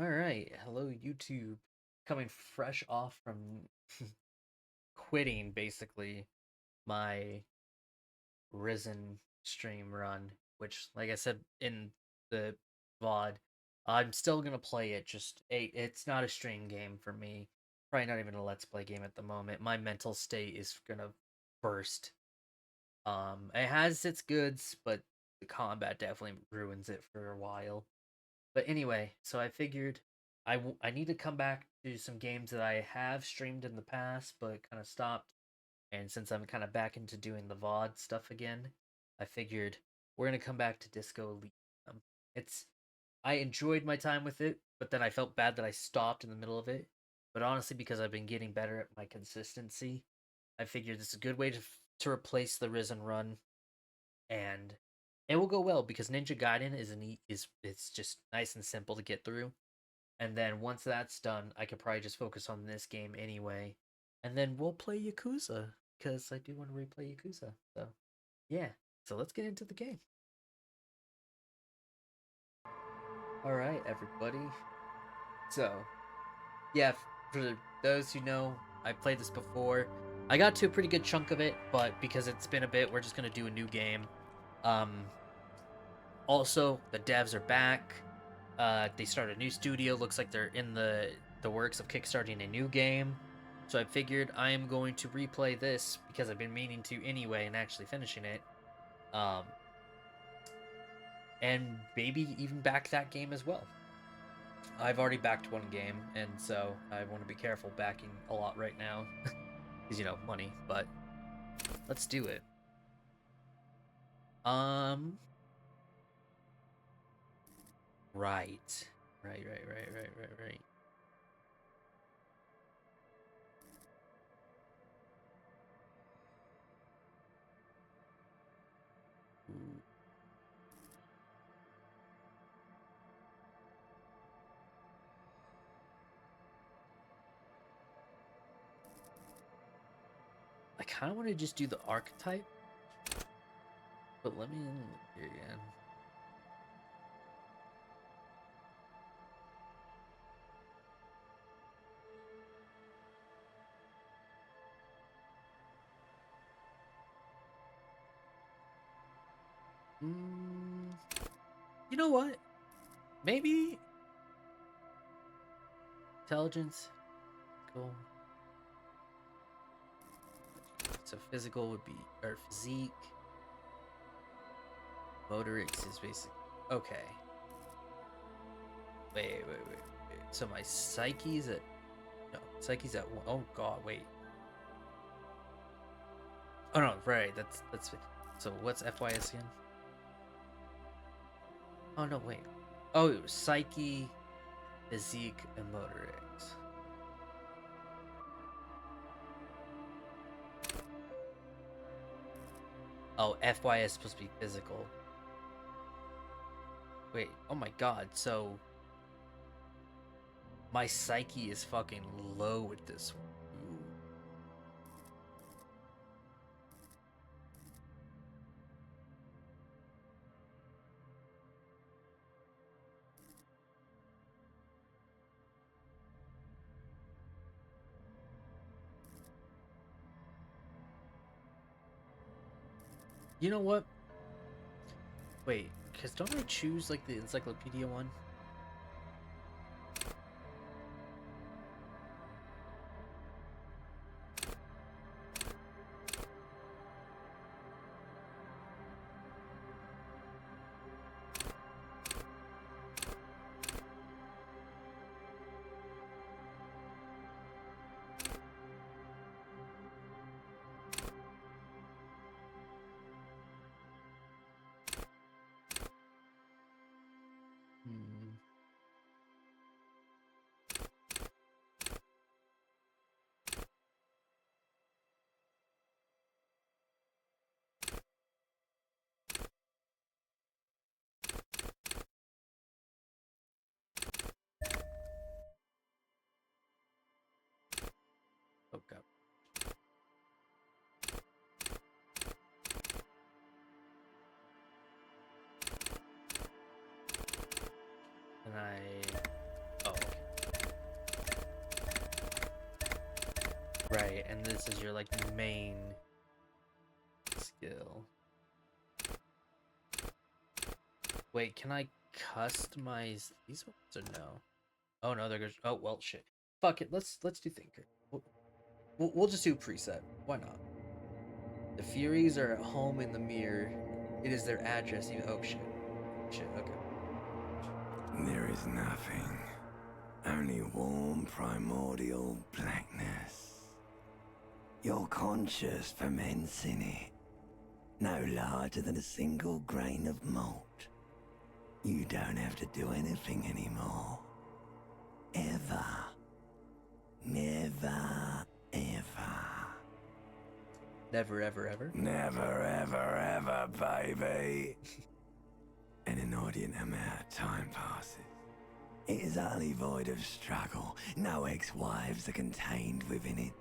Alright, hello YouTube. Coming fresh off from quitting basically my Risen stream run, which like I said in the VOD, I'm still gonna play it, it's not a stream game for me. Probably not even a let's play game at the moment. My mental state is gonna burst. It has its goods, but the combat definitely ruins it for a while. But anyway, so I figured I need to come back to some games that I have streamed in the past, but kind of stopped. And since I'm kind of back into doing the VOD stuff again, I figured we're gonna come back to Disco Elysium. It's I enjoyed my time with it, but then I felt bad that I stopped in the middle of it. But honestly, because I've been getting better at my consistency, I figured this is a good way to replace the Risen run, and it will go well because Ninja Gaiden is it's just nice and simple to get through. And then once that's done, I could probably just focus on this game anyway. And then we'll play Yakuza because I do want to replay Yakuza. So, yeah. So let's get into the game. All right, everybody. So, yeah, for those who know, I played this before. I got to a pretty good chunk of it, but because it's been a bit, we're just going to do a new game. Um Also, the devs are back. They started a new studio. Looks like they're in the works of kickstarting a new game. So I figured I am going to replay this because I've been meaning to anyway and actually finishing it. Um, and maybe even back that game as well. I've already backed one game, and so I want to be careful backing a lot right now because money. But let's do it. Um, right, right. Ooh. I kind of want to just do the archetype, but let me look here again. Mm, you know what? Maybe intelligence. Cool. So physical would be or physique. Motorics is basic. Okay. Wait. So my psyche's at no. Psyche's at one. Oh god. Wait. Oh no. Right. That's. So what's FYS again? Oh no. Wait. Oh, psyche, physique, and motorics. Oh, FYS is supposed to be physical. Wait, oh my god, so my psyche is fucking low with this one. Ooh. You know what? Wait, because don't I choose like the encyclopedia one? Hmm. Oh god. And I. Oh. Right, and this is your like main skill. Wait, can I customize these ones or no? Oh no, there goes. Oh well, shit. Fuck it. Let's do thinker. We'll just do preset. Why not? The Furies are at home in the mirror. It is their address. Even oh shit, shit. Okay. There is nothing. Only warm primordial blackness. Your conscious ferments in it. No larger than a single grain of malt. You don't have to do anything anymore. Ever. Never, ever. Never, ever, ever. Never, ever, ever, baby. An inordinate amount of time passes. It is utterly void of struggle. No ex-wives are contained within it.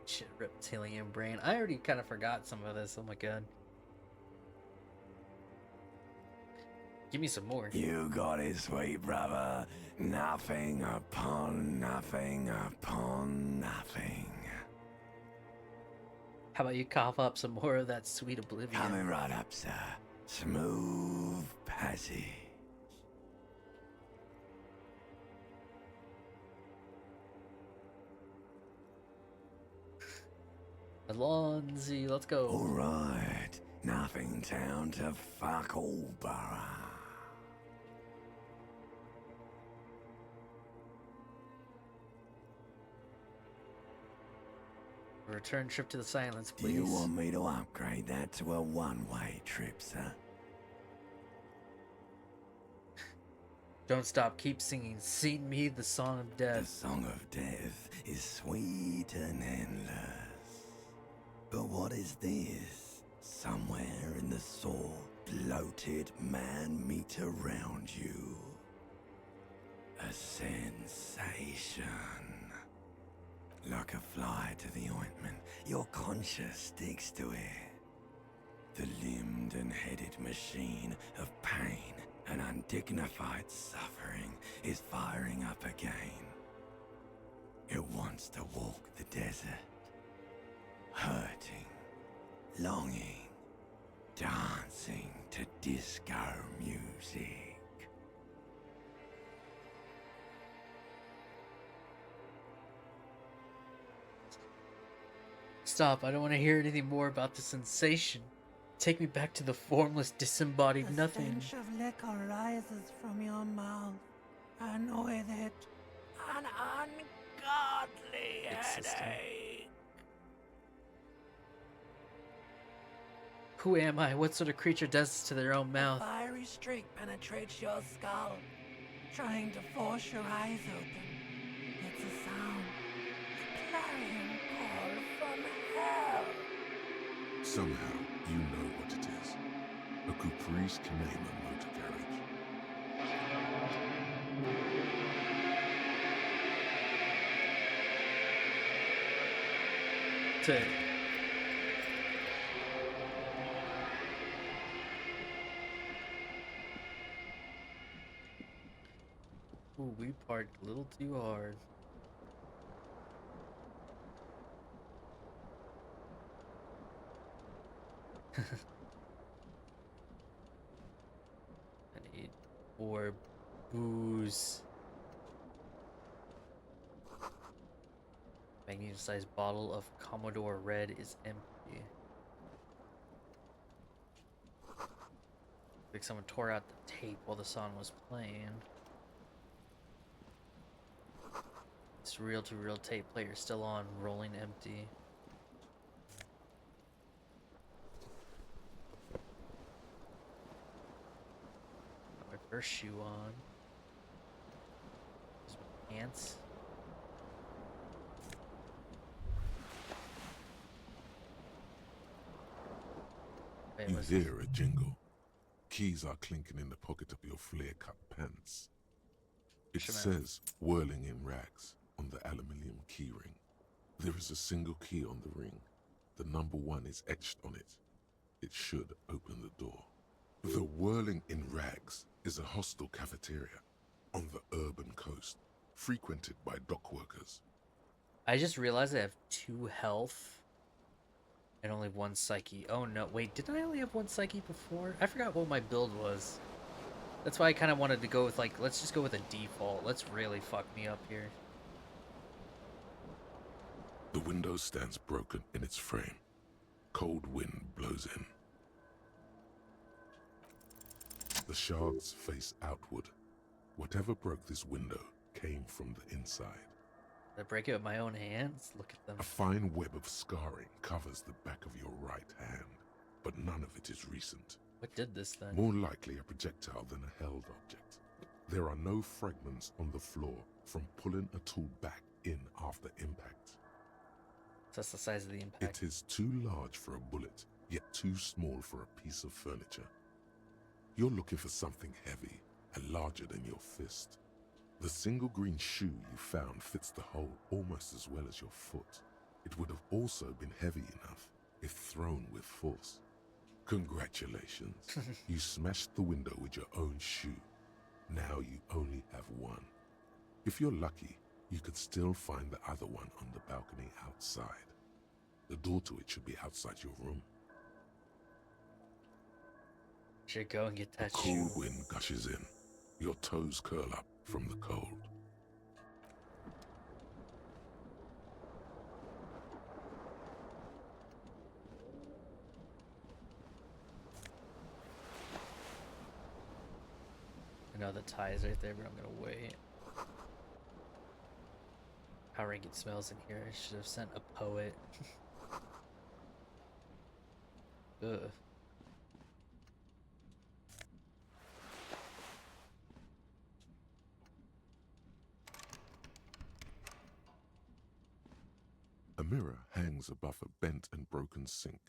Shit, reptilian brain. I already kind of forgot some of this. Oh my god. Give me some more. You got it, sweet brother. Nothing upon nothing upon nothing. How about you cough up some more of that sweet oblivion? Coming right up, sir. Smooth passage. Alonzi, let's go. All right. Nothing town to fuck all borough. Return trip to the silence, please. Do you want me to upgrade that to a one-way trip, sir? Don't stop, keep singing. Sing me the song of The death. song of death is sweet and endless. But what is this? Somewhere in the soul, bloated man meet around you. A sensation. Like a fly to the ointment, your conscience sticks to it. The limbed and headed machine of pain and undignified suffering is firing up again. It wants to walk the desert, hurting, longing, dancing to disco music. Stop, I don't want to hear anything more about the sensation. Take me back to the formless, disembodied nothing. The stench of liquor rises from your mouth. I know it. An ungodly headache. Who am I? What sort of creature does this to their own A mouth? fiery streak penetrates your skull, trying to force your eyes open. It's a sound. A clarion call from hell. Somehow, you know what it is. A caprice can name a motor carriage. Ooh, we parked a little too hard. I need more booze. Magnetized bottle of Commodore Red is empty. Like someone tore out the tape while the song was playing. This reel-to-reel tape player still on, rolling empty. Got my first shoe on. These are my pants. Wait, You what's hear a jingle. Keys are clinking in the pocket of your flare-cut pants. It Shimmer. says, whirling in rags, on the aluminium keyring. There is a single key on the ring. The number 1 is etched on it. It should open the door. The Whirling in Rags is a hostel cafeteria on the urban coast, frequented by dock workers. I just realized I have 2 health and only 1 psyche. Oh no, wait, didn't I only have 1 psyche before? I forgot what my build was. That's why I kind of wanted to go with, like, let's just go with a default. Let's really fuck me up here. The window stands broken in its frame. Cold wind blows in. The shards face outward. Whatever broke this window came from the inside. Did I break it with my own hands? Look at them. A fine web of scarring covers the back of your right hand, but none of it is recent. What did this then? More likely a projectile than a held object. There are no fragments on the floor from pulling a tool back in after impact. So that's the size of the impact. It is too large for a bullet, yet too small for a piece of furniture. You're looking for something heavy and larger than your fist. The single green shoe you found fits the hole almost as well as your foot. It would have also been heavy enough if thrown with force. Congratulations. You smashed the window with your own shoe. Now you only have one. If you're lucky, you could still find the other one on the balcony outside. The door to it should be outside your room. Should go and get A that cool shoe. wind gushes in. Your toes curl up from the cold. I know the tie's right there, but I'm gonna wait. How rank it smells in here. I should have sent a poet. Ugh. A mirror hangs above a bent and broken sink.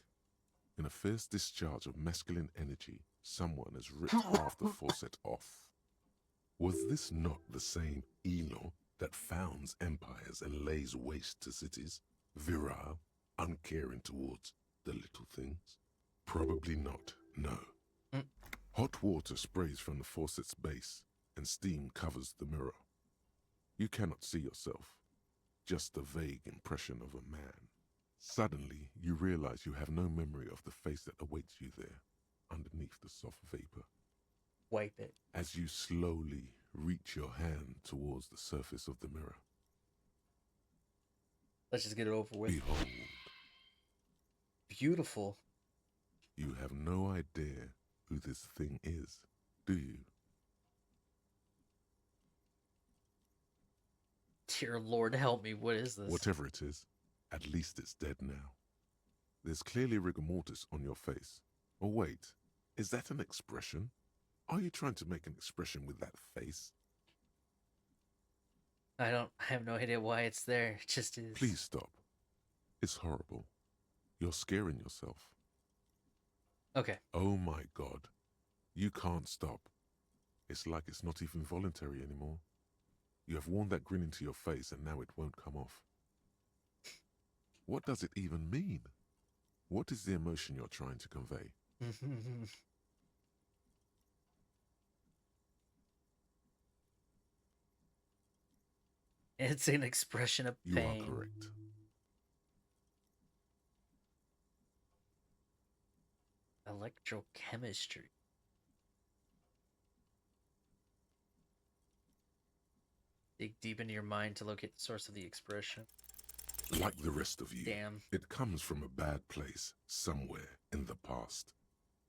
In a fierce discharge of masculine energy, someone has ripped half the faucet off. Was this not the same Elo that founds empires and lays waste to cities? Virile, uncaring towards the little things? Probably not, no. Mm. Hot water sprays from the faucet's base, and steam covers the mirror. You cannot see yourself, just a vague impression of a man. Suddenly, you realize you have no memory of the face that awaits you there, underneath the soft vapor. Wipe it. As you slowly reach your hand towards the surface of the mirror, Let's just get it over with. behold, Beautiful. you have no idea who this thing is, do you? Dear Lord, help me. What is this? Whatever it is, at least it's dead now. There's clearly rigor mortis on your face. Oh wait, is that an expression? Are you trying to make an expression with that face? I have no idea why it's there. It just is. Please stop. It's horrible. You're scaring yourself. Okay. Oh my God. You can't stop. It's like it's not even voluntary anymore. You have worn that grin into your face and now it won't come off. What does it even mean? What is the emotion you're trying to convey? It's an expression of You pain. are correct. Electrochemistry. Dig deep into your mind to locate the source of the expression. Like the rest of you, Damn. it comes from a bad place somewhere in the past.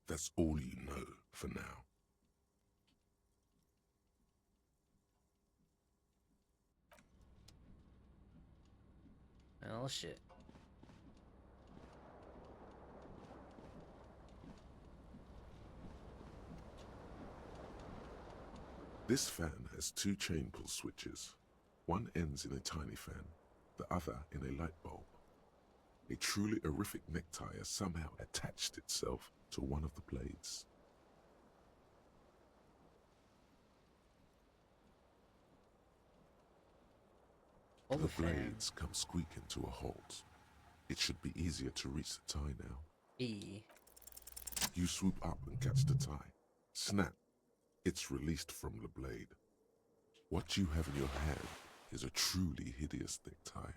That's all you know for now. Well, shit. This fan has two chain pull switches. One ends in a tiny fan, the other in a light bulb. A truly horrific necktie has somehow attached itself to one of the blades. Hold The the fan. blades come squeaking to a halt. It should be easier to reach the tie now. E. You swoop up and catch the tie. Snap. It's released from the blade. What you have in your hand is a truly hideous necktie.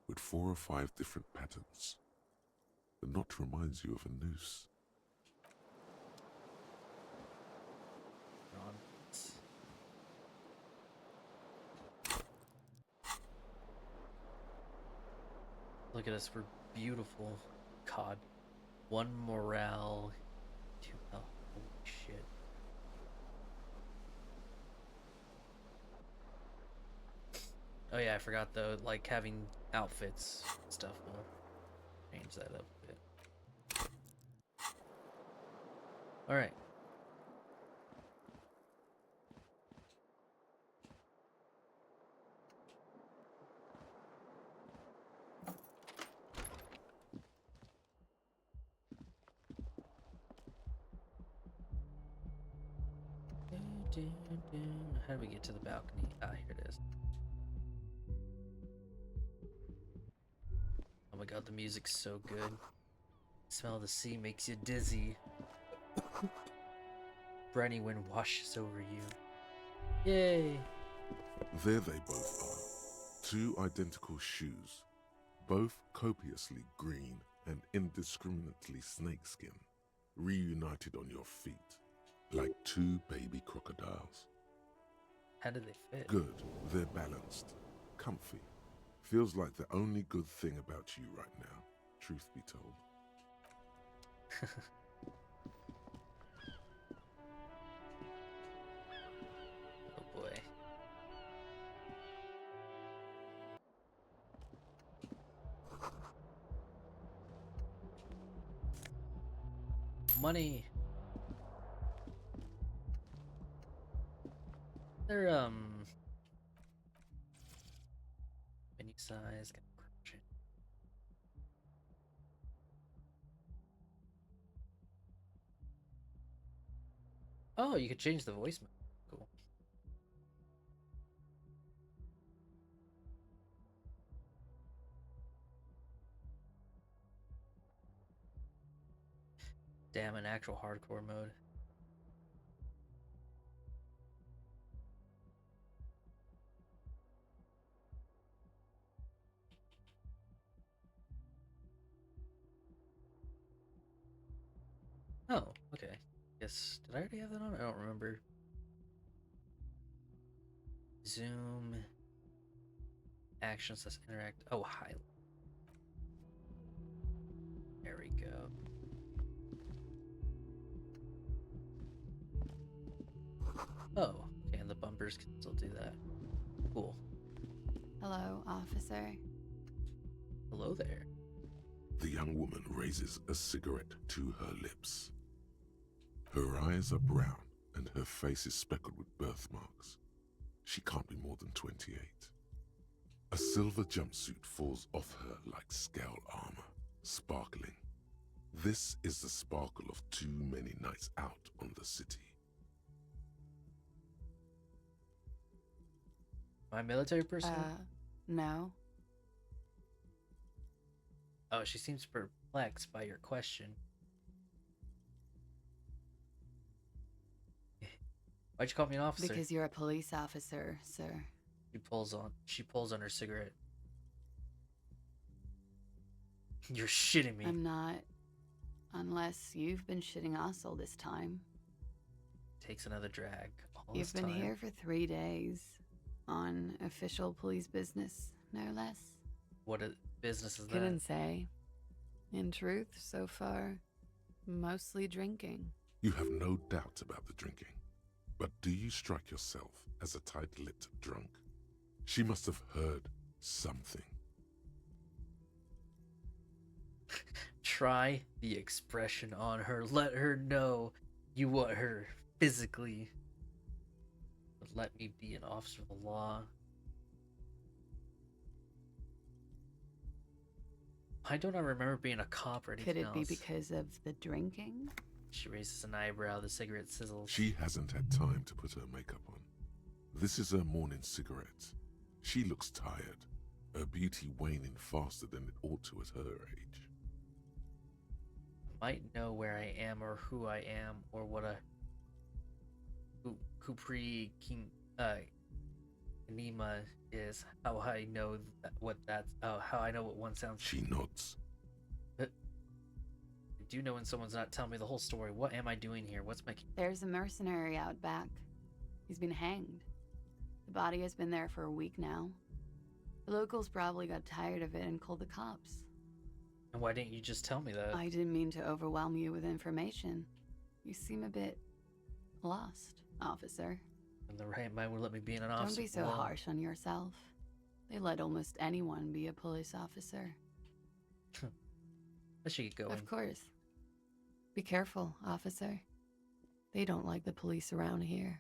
with 4 or 5 different patterns. The knot reminds you of a noose. On. Look at us, we're beautiful. God. 1 morale, 2 health. Holy shit. Oh yeah, I forgot though, like having outfits and stuff will change that up a bit. Alright. How do we get to the balcony? Ah, here it is. Oh my god, the music's so good. The smell of the sea makes you dizzy. Briny wind washes over you. Yay! There they both are. 2 identical shoes, both copiously green and indiscriminately snakeskin, reunited on your feet, like 2 baby crocodiles. How did they fit? Good, they're balanced, comfy. Feels like the only good thing about you right now, truth be told. Oh boy. Money. They're menu size. Oh, you could change the voice mode. Cool. Damn, an actual hardcore mode. Oh, okay. Guess, did I already have that on? I don't remember. Zoom. Actions, let's interact. Oh, highlight. There we go. Oh, okay, and the bumpers can still do that. Cool. Hello, officer. Hello there. The young woman raises a cigarette to her lips. Her eyes are brown and her face is speckled with birthmarks. She can't be more than 28. A silver jumpsuit falls off her like scale armor, sparkling. This is the sparkle of too many nights out on the city. My military person? No. Oh, she seems perplexed by your question. Why'd you call me an officer? Because you're a police officer, sir. She pulls on her cigarette. You're shitting me. I'm not. Unless you've been shitting us all this time. Takes another drag. You've been here for 3 days. On official police business, no less. What business is that? Couldn't say. In truth, so far, mostly drinking. You have no doubt about the drinking. But do you strike yourself as a tight-lipped drunk? She must have heard something. Try the expression on her. Let her know you want her physically. But let me be an officer of the law. Why don't I remember being a cop or anything else? Could it be because of the drinking? She raises an eyebrow, the cigarette sizzles. She hasn't had time to put her makeup on. This is her morning cigarette. She looks tired, her beauty waning faster than it ought to at her age. Might know where I am or who I am or what a Kupri King enigma is how I know how I know what one sounds. She nods. But I do know when someone's not telling me the whole story. What am I doing here? What's my? There's a mercenary out back. He's been hanged. The body has been there for a week now. The locals probably got tired of it and called the cops. And why didn't you just tell me that? I didn't mean to overwhelm you with information. You seem a bit lost, officer. And the right mind would let me be in an officer. Don't be so harsh on yourself. They let almost anyone be a police officer. I should get going. Of course. Be careful, officer. They don't like the police around here.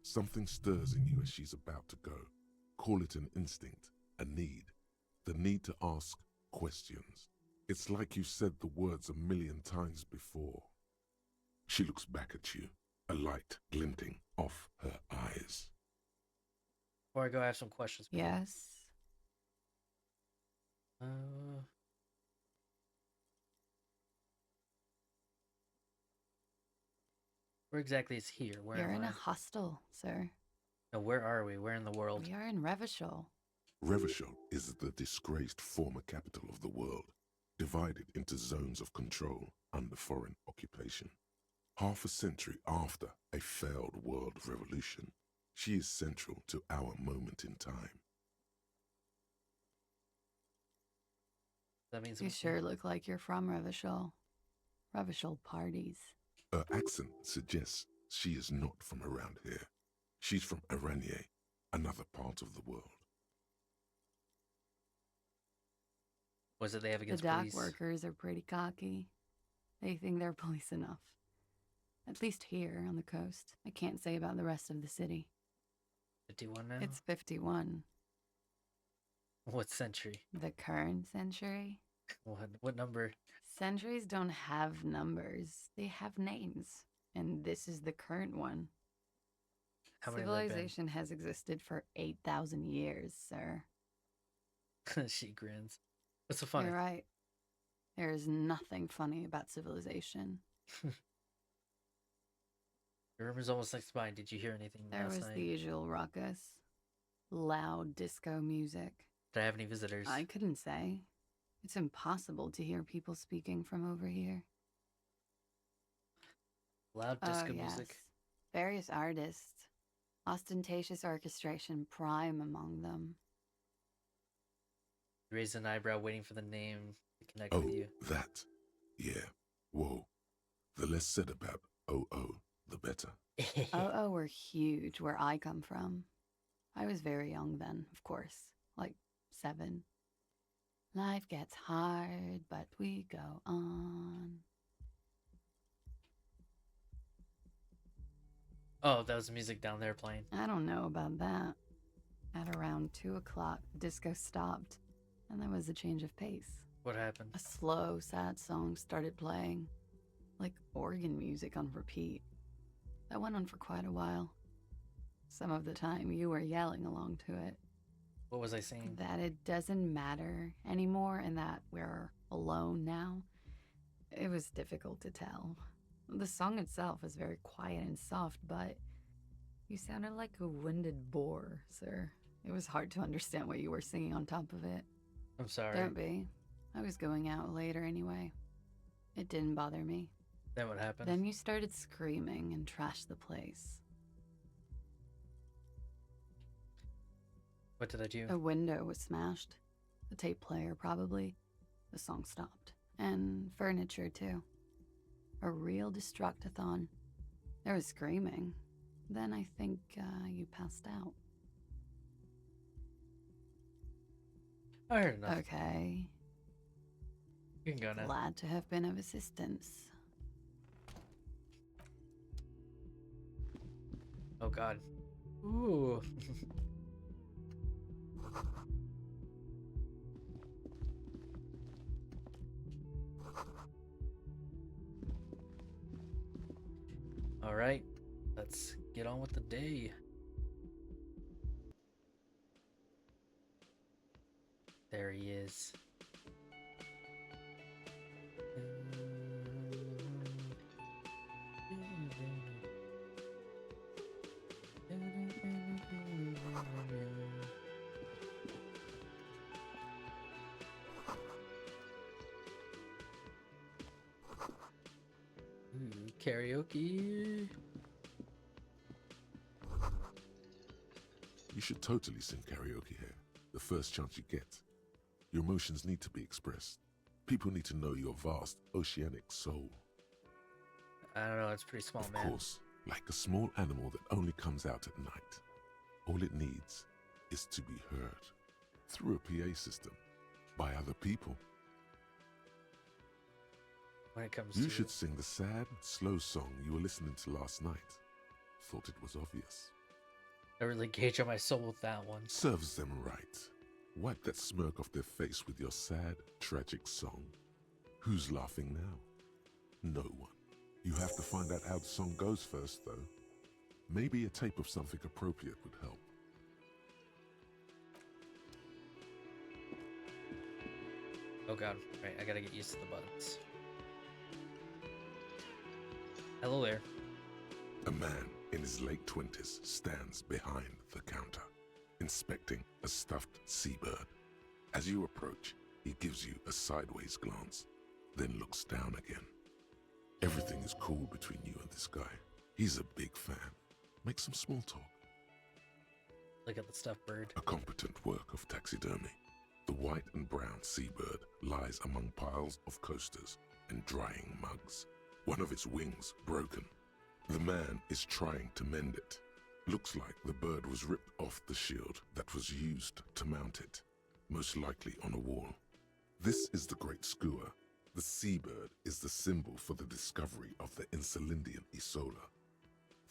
Something stirs in you as she's about to go. Call it an instinct, a need. The need to ask questions. It's like you've said the words 1,000,000 times before. She looks back at you, a light glinting off her eyes. Before I go, I have some questions. Yes. Where exactly is here? Where You're am in I? a hostel, sir. No, where are we? Where in the world? We are in Revachol. Revachol is the disgraced former capital of the world, divided into zones of control under foreign occupation. Half a century after a failed world revolution, she is central to our moment in time. That means You sure look like you're from Revachol. Revachol parties. Her accent suggests she is not from around here. She's from Aranye, another part of the world. Was it they have The against dock police? workers are pretty cocky. They think they're police enough. At least here on the coast. I can't say about the rest of the city. 51 now? It's 51. What century? The current century? What number? Centuries don't have numbers. They have names. And this is the current one. How many have there been? Civilization has existed for 8,000 years, sir. She grins. What's so funny? You're right. There is nothing funny about civilization. Your room is almost next to mine. Did you hear anything There last was night? the usual ruckus. Loud disco music. Did I have any visitors? I couldn't say. It's impossible to hear people speaking from over here. Loud disco yes. music? Various artists. Ostentatious orchestration prime among them. You raised an eyebrow waiting for the name to connect Oh, with you. that. Yeah. Whoa. The less said about OO, the better. Oh, were huge where I come from. I was very young then, of course. Like 7. Life gets hard, but we go on. Oh, that was the music down there playing. I don't know about that. At around 2 o'clock, the disco stopped, and there was a change of pace. What happened? A slow, sad song started playing, like organ music on repeat. That went on for quite a while. Some of the time, you were yelling along to it. What was I saying? That it doesn't matter anymore and that we're alone now. It was difficult to tell. The song itself is very quiet and soft, but you sounded like a winded boar, sir. It was hard to understand what you were singing on top of it. I'm sorry. Don't be. I was going out later anyway. It didn't bother me. Then what happened? Then you started screaming and trashed the place. What did I do? A window was smashed. The tape player, probably. The song stopped. And furniture, too. A real destructathon. There was screaming. Then I think you passed out. I heard enough. Okay. You can go now. Glad to have been of assistance. Oh god. Ooh. All right, let's get on with the day. There he is. Karaoke. You should totally sing karaoke here, the first chance you get. Your emotions need to be expressed. People need to know your vast oceanic soul. I don't know, it's pretty small, Of man. course, like a small animal that only comes out at night. All it needs is to be heard through a PA system by other people. When it comes You to should sing the sad, slow song you were listening to last night. Thought it was obvious. I really gauge on my soul with that one. Serves them right. Wipe that smirk off their face with your sad, tragic song. Who's laughing now? No one. You have to find out how the song goes first, though. Maybe a tape of something appropriate would help. Oh god, right, I gotta get used to the buttons. Hello there. A man in his late 20s stands behind the counter, inspecting a stuffed seabird. As you approach, he gives you a sideways glance, then looks down again. Everything is cool between you and this guy. He's a big fan. Make some small talk. Look at the stuffed bird. A competent work of taxidermy. The white and brown seabird lies among piles of coasters and drying mugs. One of its wings broken. The man is trying to mend it. Looks like the bird was ripped off the shield that was used to mount it, most likely on a wall. This is the Great Skua. The seabird is the symbol for the discovery of the Insulindian Isola,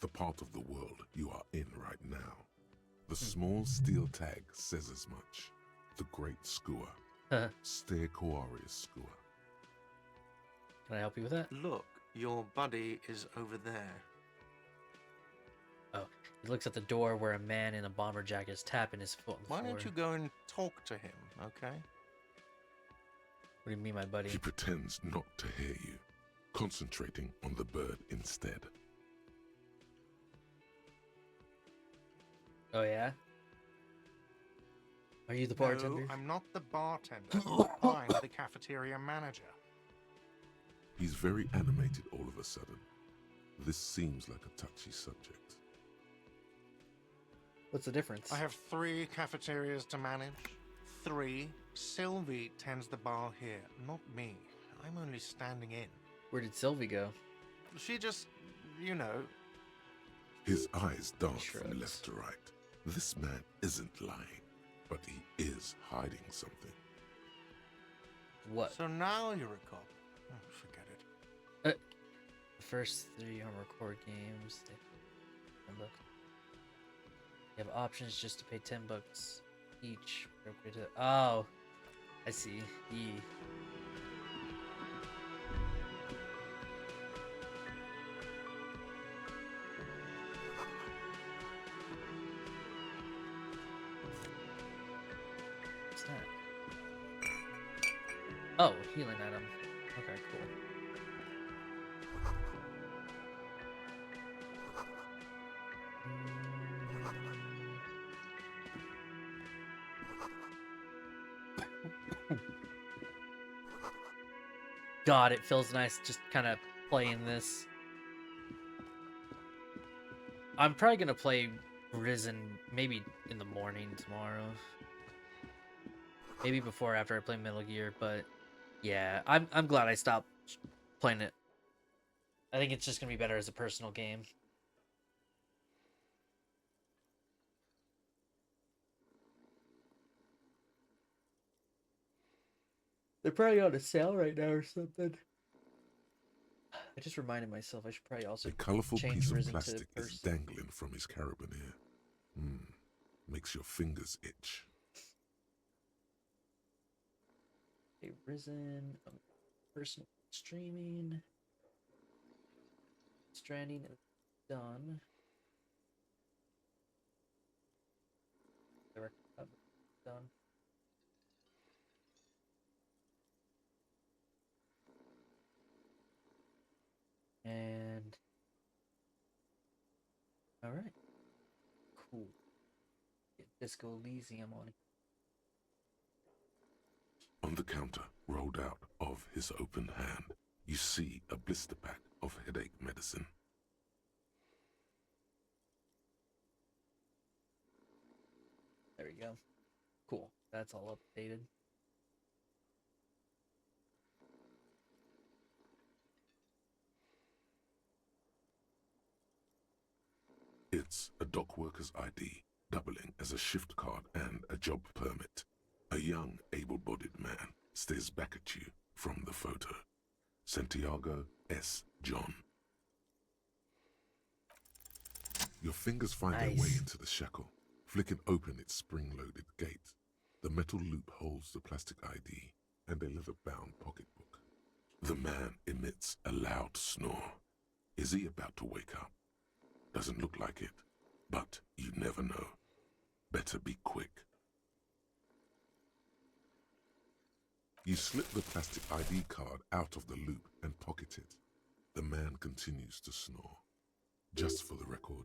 the part of the world you are in right now. The small steel tag says as much. The Great Skua. Stegosaurus Skua. Can I help you with that? Look, your buddy is over there. Oh, he looks at the door where a man in a bomber jacket is tapping his foot on the Why floor. don't you go and talk to him, okay? What do you mean, my buddy? He pretends not to hear you, concentrating on the bird instead. Oh yeah? Are you the bartender? No, I'm not the bartender. I'm the cafeteria manager. He's very animated all of a sudden. This seems like a touchy subject. What's the difference? I have 3 cafeterias to manage. 3. Sylvie tends the bar here, not me. I'm only standing in. Where did Sylvie go? She just, you know. His eyes dart Shrugs. from left to right. This man isn't lying, but he is hiding something. What? So now you're a cop. Oh, forget it. The first 3 Armored Core games. $10. You have options just to pay $10 each. Oh, I see. What's that? Oh, healing item. Okay, cool. God, it feels nice just kind of playing this. I'm probably gonna play Risen maybe in the morning tomorrow. Maybe before or after I play Metal Gear, but yeah, I'm glad I stopped playing it. I think it's just gonna be better as a personal game. They're probably on a sale right now or something. I just reminded myself I should probably also A colorful change piece of Risen to plastic is first. dangling from his carabiner. Makes your fingers itch. Okay, Risen, personal streaming, Stranding is done. Direct cut, done. And all right, cool. Get Disco Elysium on. On the counter, rolled out of his open hand, you see a blister pack of headache medicine. There we go. Cool. That's all updated. It's a dock worker's ID, doubling as a shift card and a job permit. A young, able-bodied man stares back at you from the photo. Santiago S. John. Your fingers find their way Nice. into the shackle, flicking open its spring-loaded gate. The metal loop holds the plastic ID and a leather-bound pocketbook. The man emits a loud snore. Is he about to wake up? Doesn't look like it, but you never know. Better be quick. You slip the plastic ID card out of the loop and pocket it. The man continues to snore. Just for the record,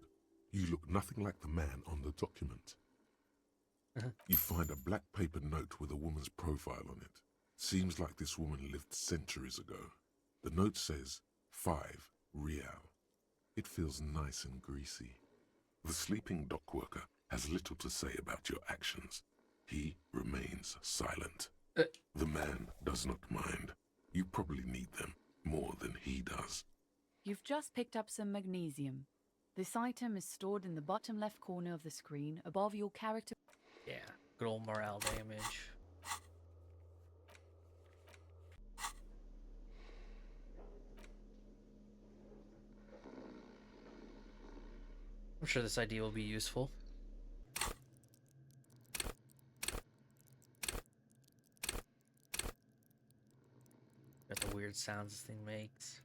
you look nothing like the man on the document. You find a black paper note with a woman's profile on it. Seems like this woman lived centuries ago. The note says, 5 real. It feels nice and greasy. The sleeping dock worker has little to say about your actions. He remains silent. The man does not mind. You probably need them more than he does. You've just picked up some magnesium. This item is stored in the bottom left corner of the screen above your character. Yeah. Good old morale damage. I'm sure this idea will be useful. Got the weird sounds this thing makes.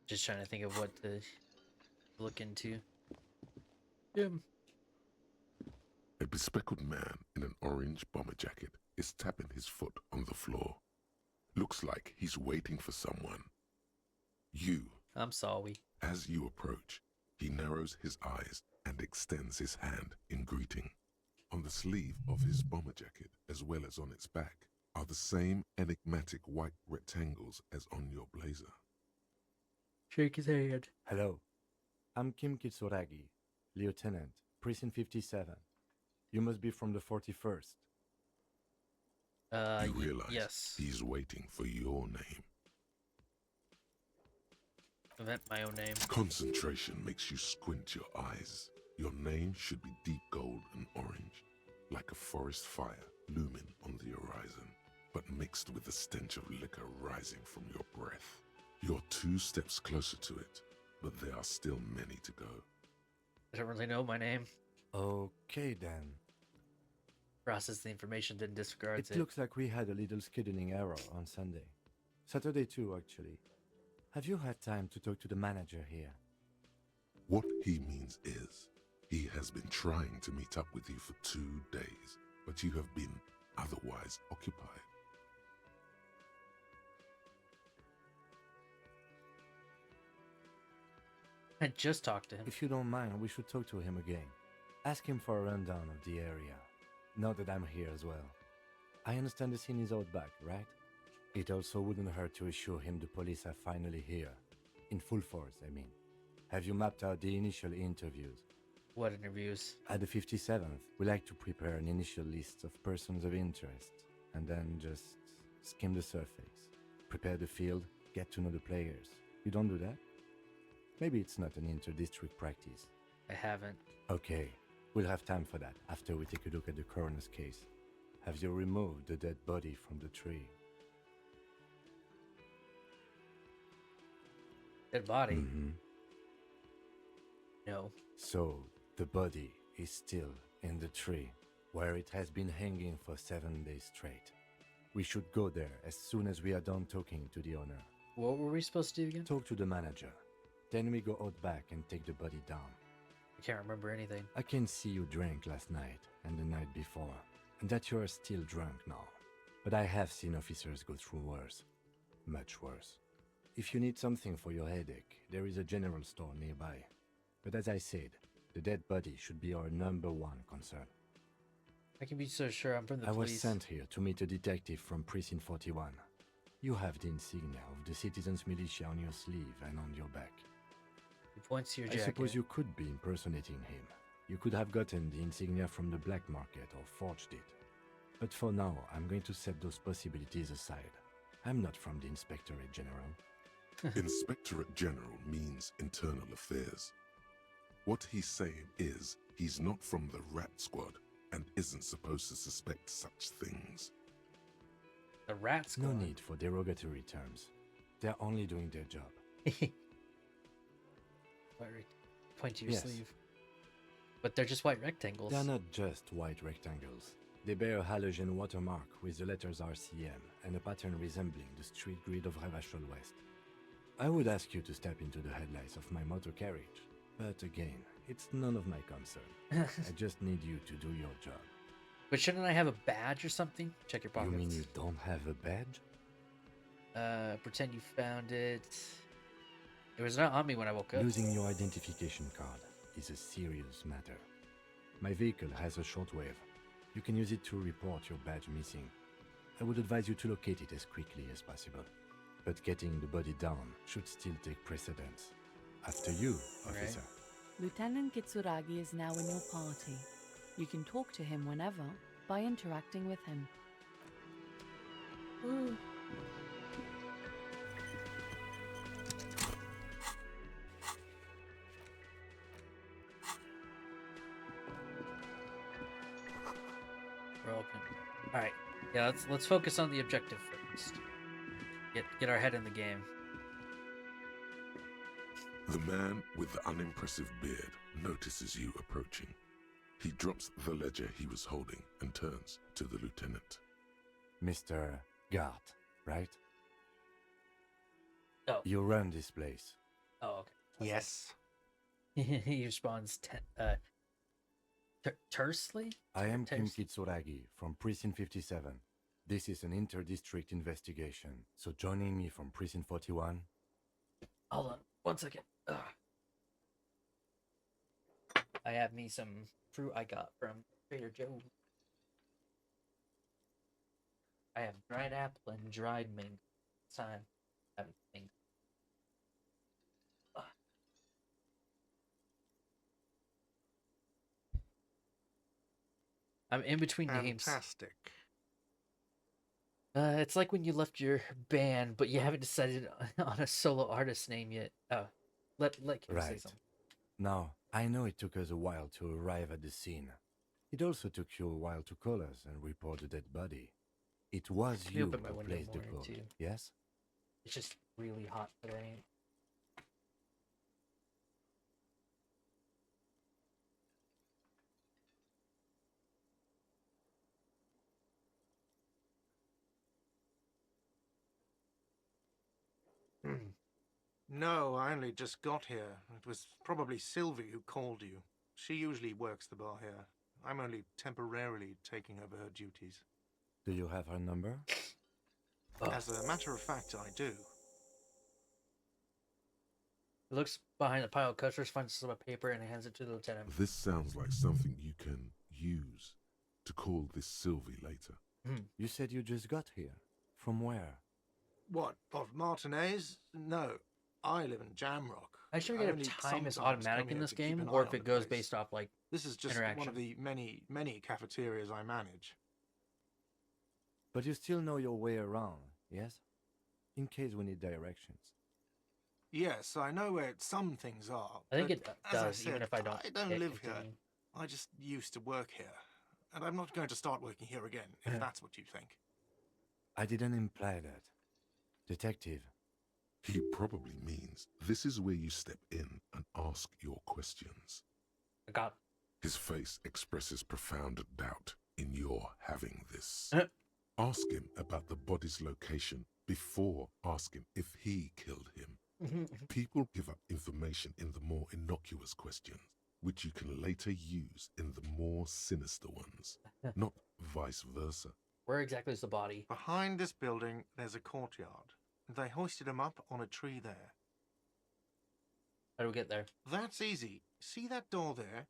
Just trying to think of what to look into. A bespectacled man in an orange bomber jacket is tapping his foot on the floor. Looks like he's waiting for someone. You. I'm sorry. As you approach, he narrows his eyes and extends his hand in greeting. On the sleeve of his bomber jacket, as well as on its back, are the same enigmatic white rectangles as on your blazer. Shake his hand. Hello, I'm Kim Kitsuragi, Lieutenant, Precinct 57. You must be from the 41st. You realize yes. he's waiting for your name. I meant my own name. Concentration makes you squint your eyes. Your name should be deep gold and orange, like a forest fire looming on the horizon, but mixed with the stench of liquor rising from your breath. You're 2 steps closer to it, but there are still many to go. I don't really know my name. Okay then. Process the information, then disregards It it. looks like we had a little scheduling error on Sunday. Saturday too, actually. Have you had time to talk to the manager here? What he means is, he has been trying to meet up with you for 2 days, but you have been otherwise occupied. I just talked to him. If you don't mind, we should talk to him again. Ask him for a rundown of the area. Now that I'm here as well. I understand the scene is out back, right? It also wouldn't hurt to assure him the police are finally here. In full force, I mean. Have you mapped out the initial interviews? What interviews? At the 57th, we like to prepare an initial list of persons of interest, and then just skim the surface. Prepare the field, get to know the players. You don't do that? Maybe it's not an inter-district practice. I haven't. Okay, we'll have time for that after we take a look at the coroner's case. Have you removed the dead body from the tree? Dead body? Mm-hmm. No. So, the body is still in the tree, where it has been hanging for 7 days straight. We should go there as soon as we are done talking to the owner. What were we supposed to do again? Talk to the manager. Then we go out back and take the body down. I can't remember anything. I can see you drank last night and the night before. and that you are still drunk now. But I have seen officers go through worse. Much worse. If you need something for your headache, there is a general store nearby. But as I said, the dead body should be our #1 concern. I can be so sure I'm from the I was police. sent here to meet a detective from Precinct 41. You have the insignia of the Citizens Militia on your sleeve and on your back. He points to your I jacket. suppose you could be impersonating him. You could have gotten the insignia from the black market or forged it. But for now, I'm going to set those possibilities aside. I'm not from the Inspectorate General. Inspectorate General means internal affairs. What he's saying is he's not from the Rat Squad and isn't supposed to suspect such things. The rat No squad. need for derogatory terms. They're only doing their job. Point to your Yes. sleeve. But they're just white rectangles. They're not just white rectangles. They bear a halogen watermark with the letters RCM and a pattern resembling the street grid of Ravachol West. I would ask you to step into the headlights of my motor carriage, but again, it's none of my concern. I just need you to do your job. But shouldn't I have a badge or something? Check your You pockets. mean you don't have a badge? Pretend you found it. It was not on me when I woke up. Losing your identification card is a serious matter. My vehicle has a shortwave. You can use it to report your badge missing. I would advise you to locate it as quickly as possible. But getting the body down should still take precedence. After you, officer. Lieutenant Kitsuragi is now in your party. You can talk to him whenever by interacting with him. We're open. All right. Yeah, let's focus on the objective first. Get our head in the game. The man with the unimpressive beard notices you approaching. He drops the ledger he was holding and turns to the lieutenant. Mr. Gart, right? Oh. You run this place. Oh, okay. Yes. He responds tersely. I am Kim Terse. Kitsuragi from Precinct 57. This is an inter-district investigation, so joining me from Precinct 41... Hold on, 1 second. Ugh. I have me some fruit I got from Trader Joe's. I have dried apple and dried mango. This time, I have mango. Ugh. I'm in between games. Fantastic. It's like when you left your band, but you haven't decided on a solo artist name yet. Oh, let Kim say Right. something. Now, I know it took us a while to arrive at the scene. It also took you a while to call us and report the dead body. It was Let me you open my who window placed the more, code, too. yes? It's just really hot today. No, I only just got here. It was probably Sylvie who called you. She usually works the bar here. I'm only temporarily taking over her duties. Do you have her number? As a matter of fact, I do. He looks behind the pile of coasters, finds a slip of paper, and hands it to the lieutenant. This sounds like something you can use to call this Sylvie later. You said you just got here. From where? What, of Martinez? No, I live in Jamrock. I should I get only if time is sometimes automatic come in here this to keep game, an or eye if on it the goes place. based off like. This is just one interaction. of the many cafeterias I manage. But you still know your way around, yes? In case we need directions. Yes, I know where some things are. I think but it as I does, even said, if I don't. I don't hit live here. continue. I just used to work here. And I'm not going to start working here again, if that's what you think. I didn't imply that. Detective, He probably means this is where you step in and ask your questions. I got. His face expresses profound doubt in your having this. Uh. Ask him about the body's location before asking if he killed him. People give up information in the more innocuous questions, which you can later use in the more sinister ones. Not vice versa. Where exactly is the body? Behind this building, there's a courtyard. They hoisted him up on a tree there. How do we get there? That's easy. See that door there?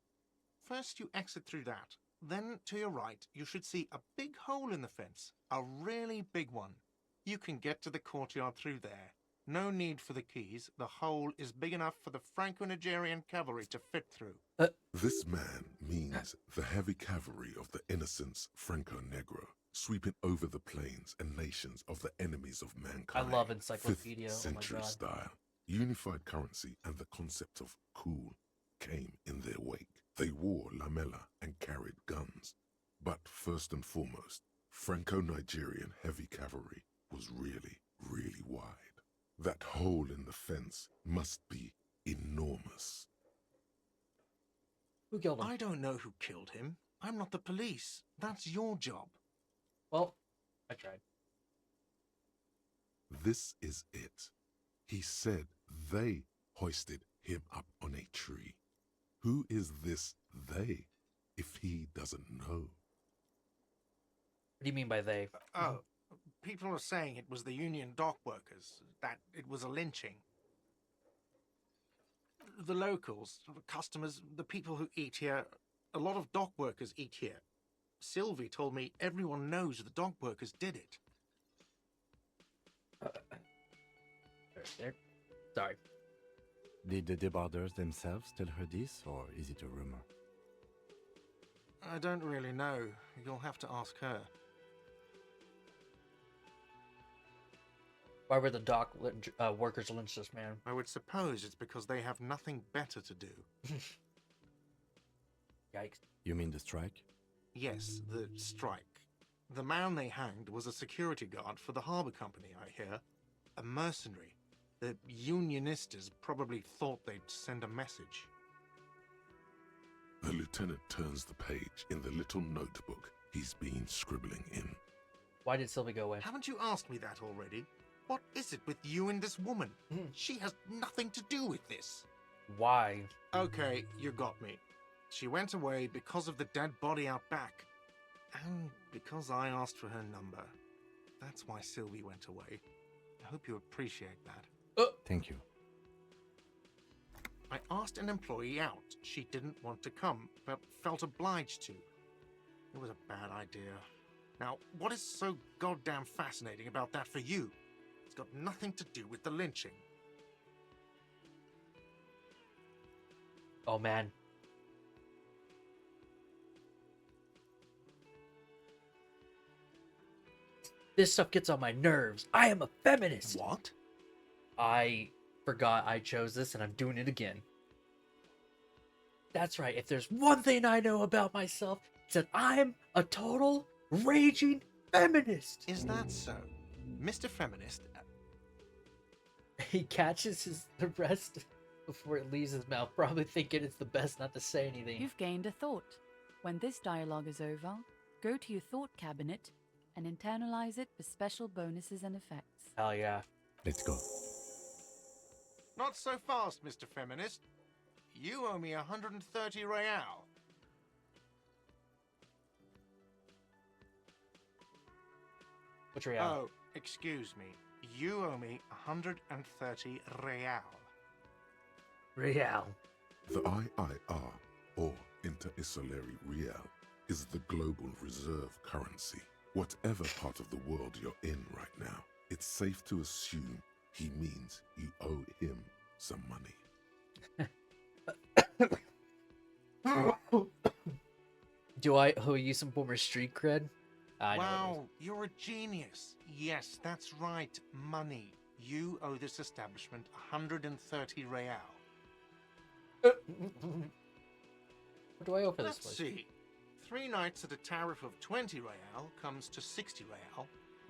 First, you exit through that. Then, to your right, you should see a big hole in the fence. A really big one. You can get to the courtyard through there. No need for the keys. The hole is big enough for the Franco-Nigerian cavalry to fit through. This man means the heavy cavalry of the innocents Franco-Negro, sweeping over the plains and nations of the enemies of I mankind. love Encyclopedia. 5th Oh my century god. style. Unified currency and the concept of cool came in their wake. They wore lamella and carried guns. But first and foremost, Franco-Nigerian heavy cavalry was really, really wide. That hole in the fence must be enormous. Who killed him? I don't know who killed him. I'm not the police. That's your job. Well, I tried. This is it. He said they hoisted him up on a tree. Who is this they, if he doesn't know? What do you mean by they? Oh, people are saying it was the union dock workers, that it was a lynching. The locals, the customers, the people who eat here, a lot of dock workers eat here. Sylvie told me everyone knows the dock workers did it. There. Sorry. Did the debarders themselves tell her this, or is it a rumor? I don't really know. You'll have to ask her. Why were the dock workers lynch this man? I would suppose it's because they have nothing better to do. Yikes. You mean the strike? Yes, the strike. The man they hanged was a security guard for the harbour company, I hear. A mercenary. The unionistas probably thought they'd send a message. The lieutenant turns the page in the little notebook he's been scribbling in. Why did Sylvie go away? Haven't you asked me that already? What is it with you and this woman? She has nothing to do with this. Why? Okay, you got me. She went away because of the dead body out back. And because I asked for her number. That's why Sylvie went away. I hope you appreciate that. Thank you. I asked an employee out. She didn't want to come, but felt obliged to. It was a bad idea. Now, what is so goddamn fascinating about that for you? It's got nothing to do with the lynching. Oh man. This stuff gets on my nerves. I am a feminist. What? I forgot I chose this and I'm doing it again. That's right. If there's one thing I know about myself, it's that I'm a total raging feminist. Is that so? Mr. Feminist? He catches the rest before it leaves his mouth, probably thinking it's the best not to say anything. You've gained a thought. When this dialogue is over, go to your thought cabinet and internalize it for special bonuses and effects. Hell yeah. Let's go. Not so fast, Mr. Feminist. You owe me 130 real. What's real? Oh, excuse me. You owe me 130 real. Real. The IIR, or Inter-Isolary Real, is the global reserve currency. Whatever part of the world you're in right now, it's safe to assume he means you owe him some money. Do I owe you some former street cred? I know Wow, you're a genius. Yes, that's right. Money. You owe this establishment 130 real. it is. What do I owe for this Let's place? see. 3 nights at a tariff of 20 real comes to 60 real.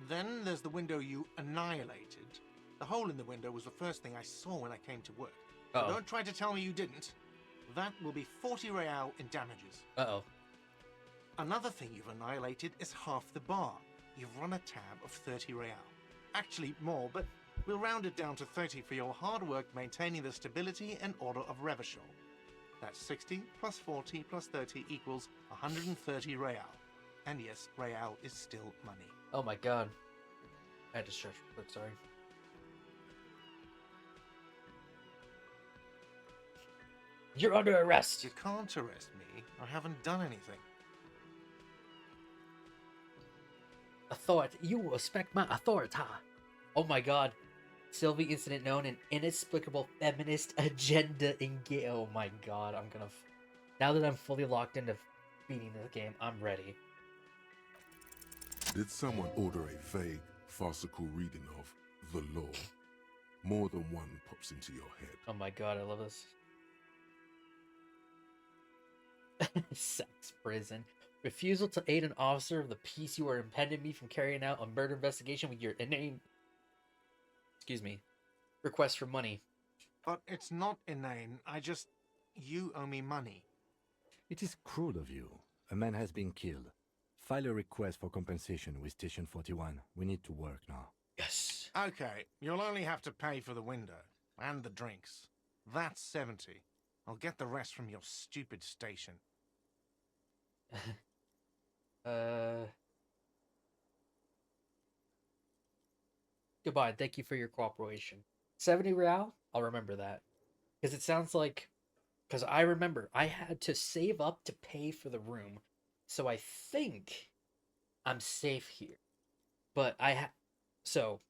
Then there's the window you annihilated. The hole in the window was the first thing I saw when I came to work. So Uh-oh. don't try to tell me you didn't. That will be 40 real in damages. Uh-oh. Another thing you've annihilated is half the bar. You've run a tab of 30 real. Actually more, but we'll round it down to 30 for your hard work maintaining the stability and order of Revachol. That's 60 plus 40 plus 30 equals 130 real. And yes, Real is still money. Oh my god. I had to stretch real quick, sorry. You're under arrest! You can't arrest me. I haven't done anything. Authority. You will respect my authority. Oh my god. Sylvie incident known an inexplicable feminist agenda in game. Oh my god, I'm gonna. Now that I'm fully locked into beating this game, I'm ready. Did someone order a vague, farcical reading of the law? More than one pops into your head. Oh my god, I love this. Sex prison. Refusal to aid an officer of the peace. You are impeding me from carrying out a murder investigation with your inane. Excuse me. Request for money. But it's not inane. You owe me money. It is cruel of you. A man has been killed. File a request for compensation with Station 41. We need to work now. Yes. Okay, you'll only have to pay for the window and the drinks. That's 70. I'll get the rest from your stupid station. Goodbye. Thank you for your cooperation. 70 real? I'll remember that. Because it sounds like... Because I remember I had to save up to pay for the room. So I think I'm safe here. But So,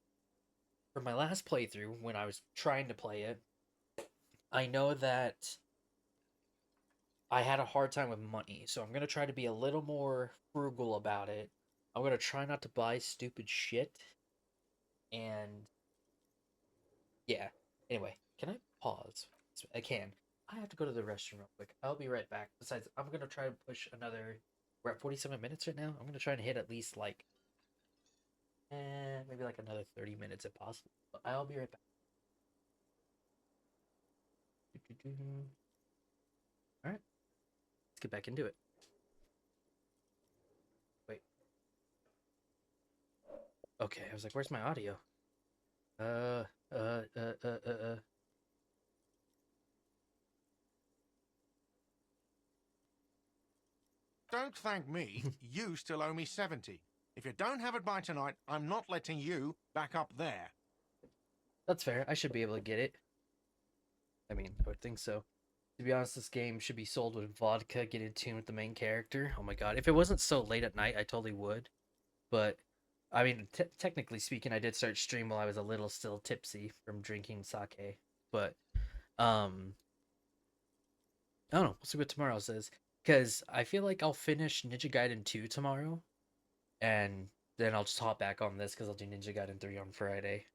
for my last playthrough, when I was trying to play it, I know that I had a hard time with money. So I'm going to try to be a little more frugal about it. I'm going to try not to buy stupid shit. And yeah. Anyway, can I pause? I can. I have to go to the restroom real quick. I'll be right back. Besides, I'm going to try to push another... We're at 47 minutes right now. I'm going to try and hit at least like... maybe like another 30 minutes if possible. But I'll be right back. Alright. Let's get back into it. Wait. Okay, I was like, where's my audio? Don't thank me. You still owe me 70. If you don't have it by tonight, I'm not letting you back up there. That's fair. I should be able to get it. I mean, I would think so. To be honest, this game should be sold with vodka, get in tune with the main character. Oh my god. If it wasn't so late at night, I totally would. But, I mean, technically speaking, I did start stream while I was a little still tipsy from drinking sake. But, I don't know. We'll see what tomorrow says. Because I feel like I'll finish Ninja Gaiden 2 tomorrow. And then I'll just hop back on this because I'll do Ninja Gaiden 3 on Friday.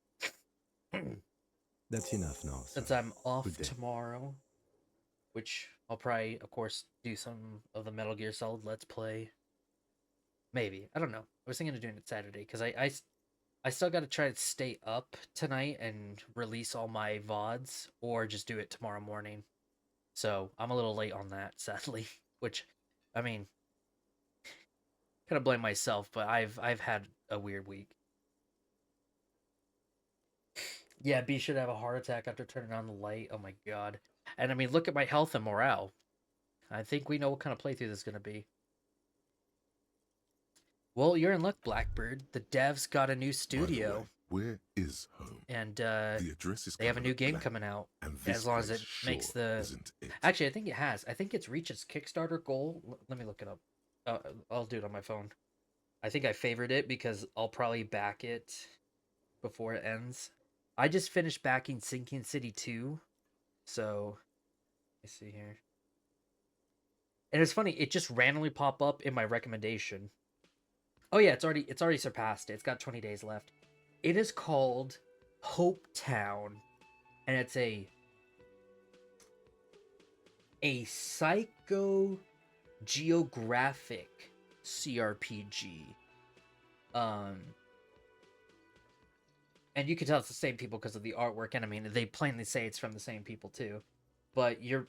That's enough now. Since Sir. I'm off Good day. tomorrow. Which I'll probably, of course, do some of the Metal Gear Solid Let's Play. Maybe. I don't know. I was thinking of doing it Saturday. Because I still got to try to stay up tonight and release all my VODs. Or just do it tomorrow morning. So I'm a little late on that, sadly. Which, I mean... kind of blame myself, but I've had a weird week. Yeah, B should have a heart attack after turning on the light. Oh my god. And I mean, look at my health and morale. I think we know what kind of playthrough this is going to be. Well, you're in luck, Blackbird. The devs got a new studio. By the way, where is home? And The address is they have a covered new up game black, coming out. and this As long as place it sure makes the... isn't it. Actually, I think it has. I think it's reached its Kickstarter goal. Let me look it up. I'll do it on my phone. I think I favored it because I'll probably back it before it ends. I just finished backing Sinking City 2. So, let me see here. And it's funny, it just randomly popped up in my recommendation. Oh yeah, it's already surpassed it. It's got 20 days left. It is called Hope Town, and it's a psychogeographic CRPG. And you can tell it's the same people because of the artwork, and I mean they plainly say it's from the same people too. But you're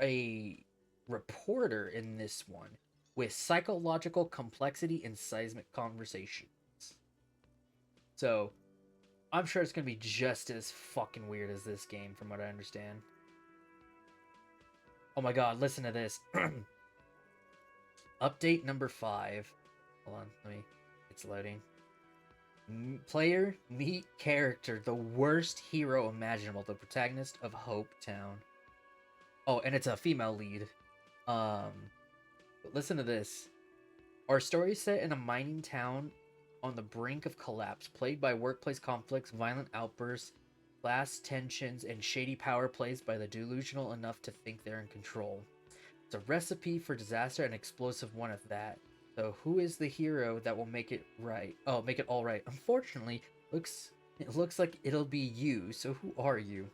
a reporter in this one with psychological complexity and seismic conversations. So I'm sure it's gonna be just as fucking weird as this game, from what I understand. Oh my god, listen to this. Update number 5. Hold on, it's loading. Player, meet character, the worst hero imaginable, the protagonist of Hope Town. Oh, and it's a female lead. But listen to this. Our story is set in a mining town on the brink of collapse, plagued by workplace conflicts, violent outbursts, class tensions, and shady power plays by the delusional enough to think they're in control. It's a recipe for disaster, and explosive one at that. So who is the hero that will make it right? Oh, make it all right. Unfortunately, it looks like it'll be you. So who are you?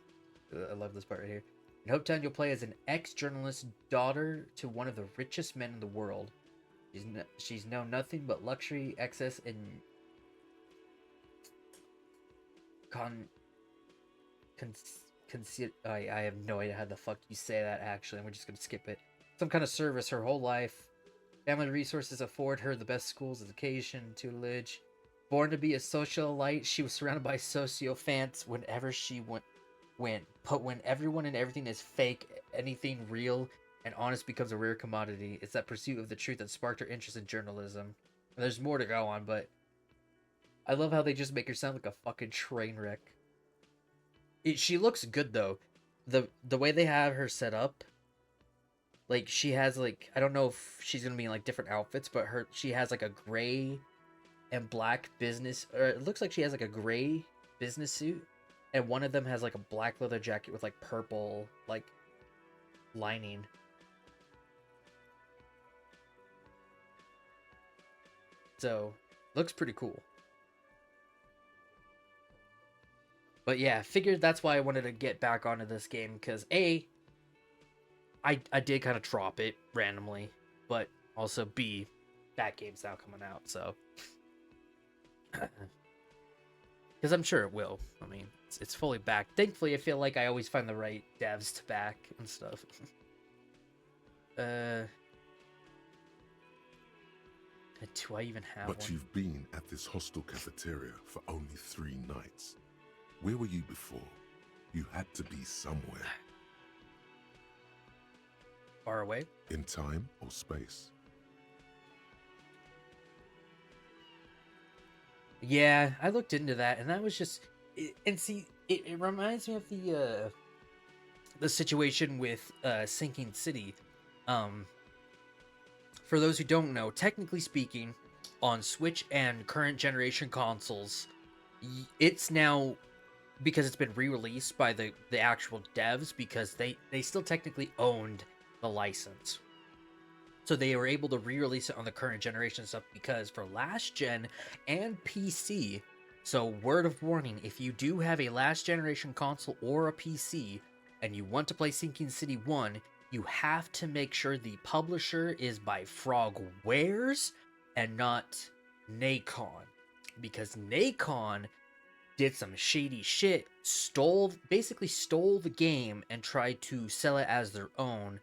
I love this part right here. In Hope Town, you'll play as an ex-journalist, daughter to one of the richest men in the world. She's known nothing but luxury, excess, and I have no idea how the fuck you say that, actually, and we're just gonna skip it. Some kind of service her whole life. Family resources afford her the best schools, education, tutelage. Born to be a socialite, she was surrounded by sociophants whenever she went. But when everyone and everything is fake, anything real and honest becomes a rare commodity. It's that pursuit of the truth that sparked her interest in journalism. And there's more to go on, but I love how they just make her sound like a fucking train wreck. She looks good though. The way they have her set up, like she has like, I don't know if she's gonna be in like different outfits, but she has like a gray and black business, or it looks like she has like a gray business suit, and one of them has like a black leather jacket with like purple like lining. So looks pretty cool. But yeah, figured that's why I wanted to get back onto this game, because I did kind of drop it randomly, but also B, that game's now coming out, so because I'm sure it will. I mean, it's fully back. Thankfully, I feel like I always find the right devs to back and stuff. Do I even have But one? you've been at this hostel cafeteria for only 3 nights. Where were you before? You had to be somewhere. Far away? In time or space? Yeah, I looked into that, and that was just... And see, it reminds me of the situation with Sinking City. For those who don't know, technically speaking, on Switch and current generation consoles, it's now, because it's been re-released by the actual devs, because they still technically owned the license. So they were able to re-release it on the current generation stuff, because for last gen and PC, so word of warning, if you do have a last generation console or a PC and you want to play Sinking City 1, you have to make sure the publisher is by Frogwares and not Nacon, because Nacon did some shady shit, basically stole the game and tried to sell it as their own.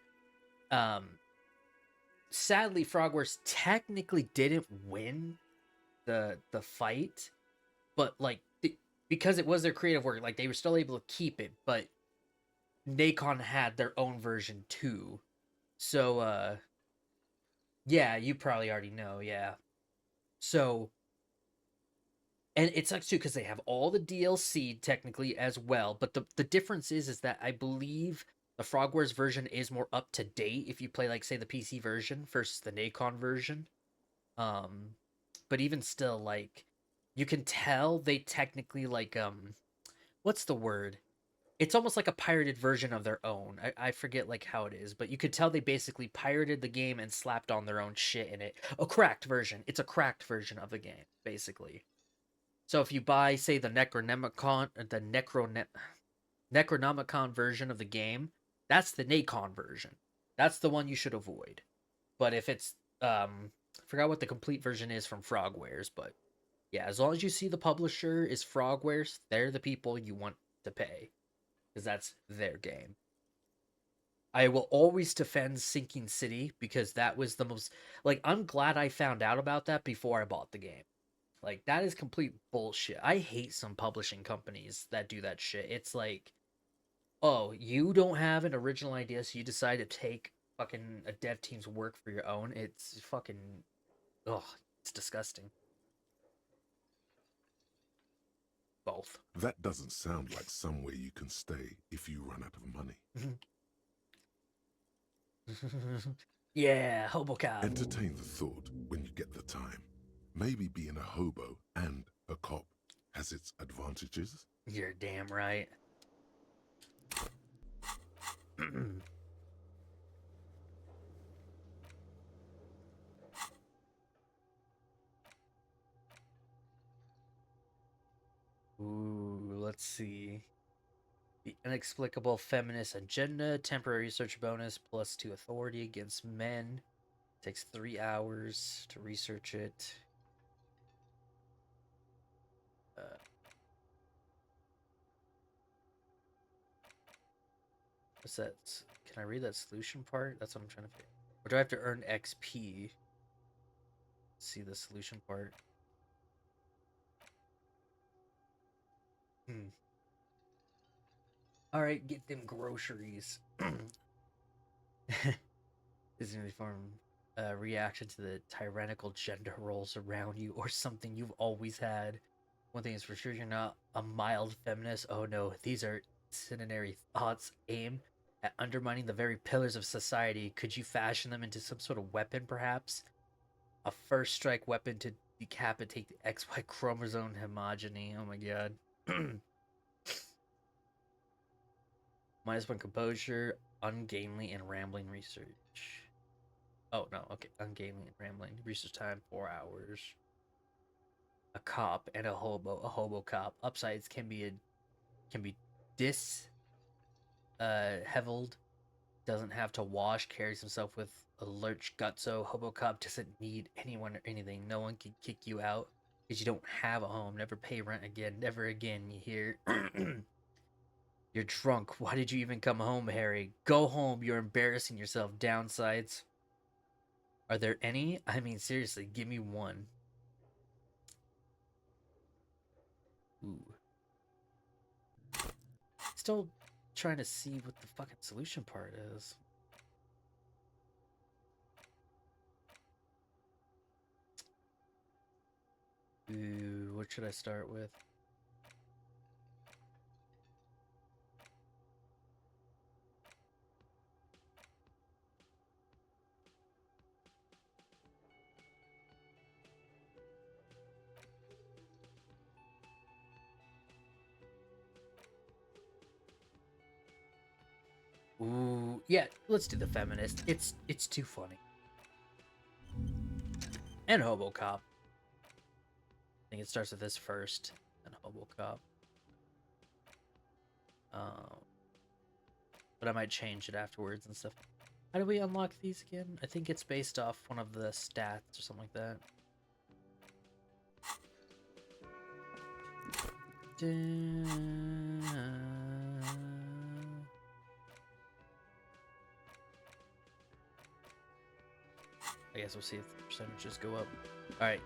Sadly, Frogwares technically didn't win the fight, but like because it was their creative work, like they were still able to keep it, but Nacon had their own version too. So yeah, you probably already know, yeah. So, and it sucks too because they have all the DLC technically as well, but the difference is that I believe the Frogwares version is more up to date if you play, like, say, the PC version versus the Nacon version. But even still, like, you can tell they technically, like, what's the word? It's almost like a pirated version of their own. I forget, like, how it is, but you could tell they basically pirated the game and slapped on their own shit in it. A cracked version. It's a cracked version of the game, basically. So if you buy, say, the Necronomicon version of the game, that's the Nacon version. That's the one you should avoid. But if it's I forgot what the complete version is from Frogwares, but yeah, as long as you see the publisher is Frogwares, they're the people you want to pay, because that's their game. I will always defend Sinking City because that was the most, like, I'm glad I found out about that before I bought the game. Like, that is complete bullshit. I hate some publishing companies that do that shit. It's like, oh, you don't have an original idea, so you decide to take fucking a dev team's work for your own. It's fucking, ugh, It's disgusting. Both. That doesn't sound like somewhere you can stay if you run out of money. Yeah, hobo cop. Entertain the thought when you get the time. Maybe being a hobo and a cop has its advantages. You're damn right. Ooh, let's see. The inexplicable feminist agenda, temporary research bonus, +2 authority against men. Takes 3 hours to research it. What's that? Can I read that solution part? That's what I'm trying to figure. Or do I have to earn XP? See the solution part. All right, get them groceries. Is an uniform reaction to the tyrannical gender roles around you, or something you've always had. One thing is for sure, you're not a mild feminist. Oh no, these are incendiary thoughts aimed at undermining the very pillars of society. Could you fashion them into some sort of weapon, perhaps? A first strike weapon to decapitate the XY chromosome homogeny. Oh my god. -1 composure, ungainly and rambling research. Oh no, okay, ungainly and rambling research time 4 hours. A cop and a hobo cop. Upsides can be disheveled, doesn't have to wash, carries himself with a lurch gutso. Hobo cop doesn't need anyone or anything. No one can kick you out because you don't have a home. Never pay rent again. Never again. You hear? You're drunk. Why did you even come home, Harry? Go home. You're embarrassing yourself. Downsides. Are there any? I mean, seriously, give me one. Ooh. Still trying to see what the fucking solution part is. Ooh, what should I start with? Ooh, yeah, let's do the feminist. It's too funny. And hobo cop. I think it starts with this first, and hobo cop. But I might change it afterwards and stuff. How do we unlock these again? I think it's based off one of the stats or something like that. I guess we'll see if the percentages go up. Alright.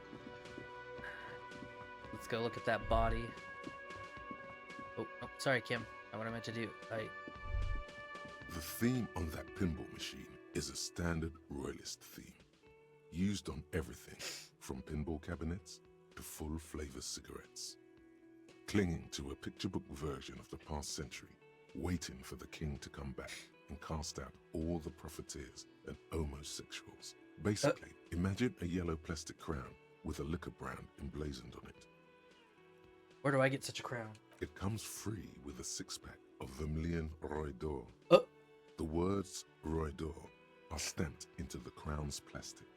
Let's go look at that body. Oh, sorry, Kim. Not what I meant to do. The theme on that pinball machine is a standard royalist theme, used on everything from pinball cabinets to full-flavor cigarettes. Clinging to a picture book version of the past century, waiting for the king to come back and cast out all the profiteers and homosexuals. Basically, imagine a yellow plastic crown with a liquor brand emblazoned on it. Where do I get such a crown? It comes free with a six-pack of Vermilion Roy d'Or. Oh. The words Roy d'Or are stamped into the crown's plastic.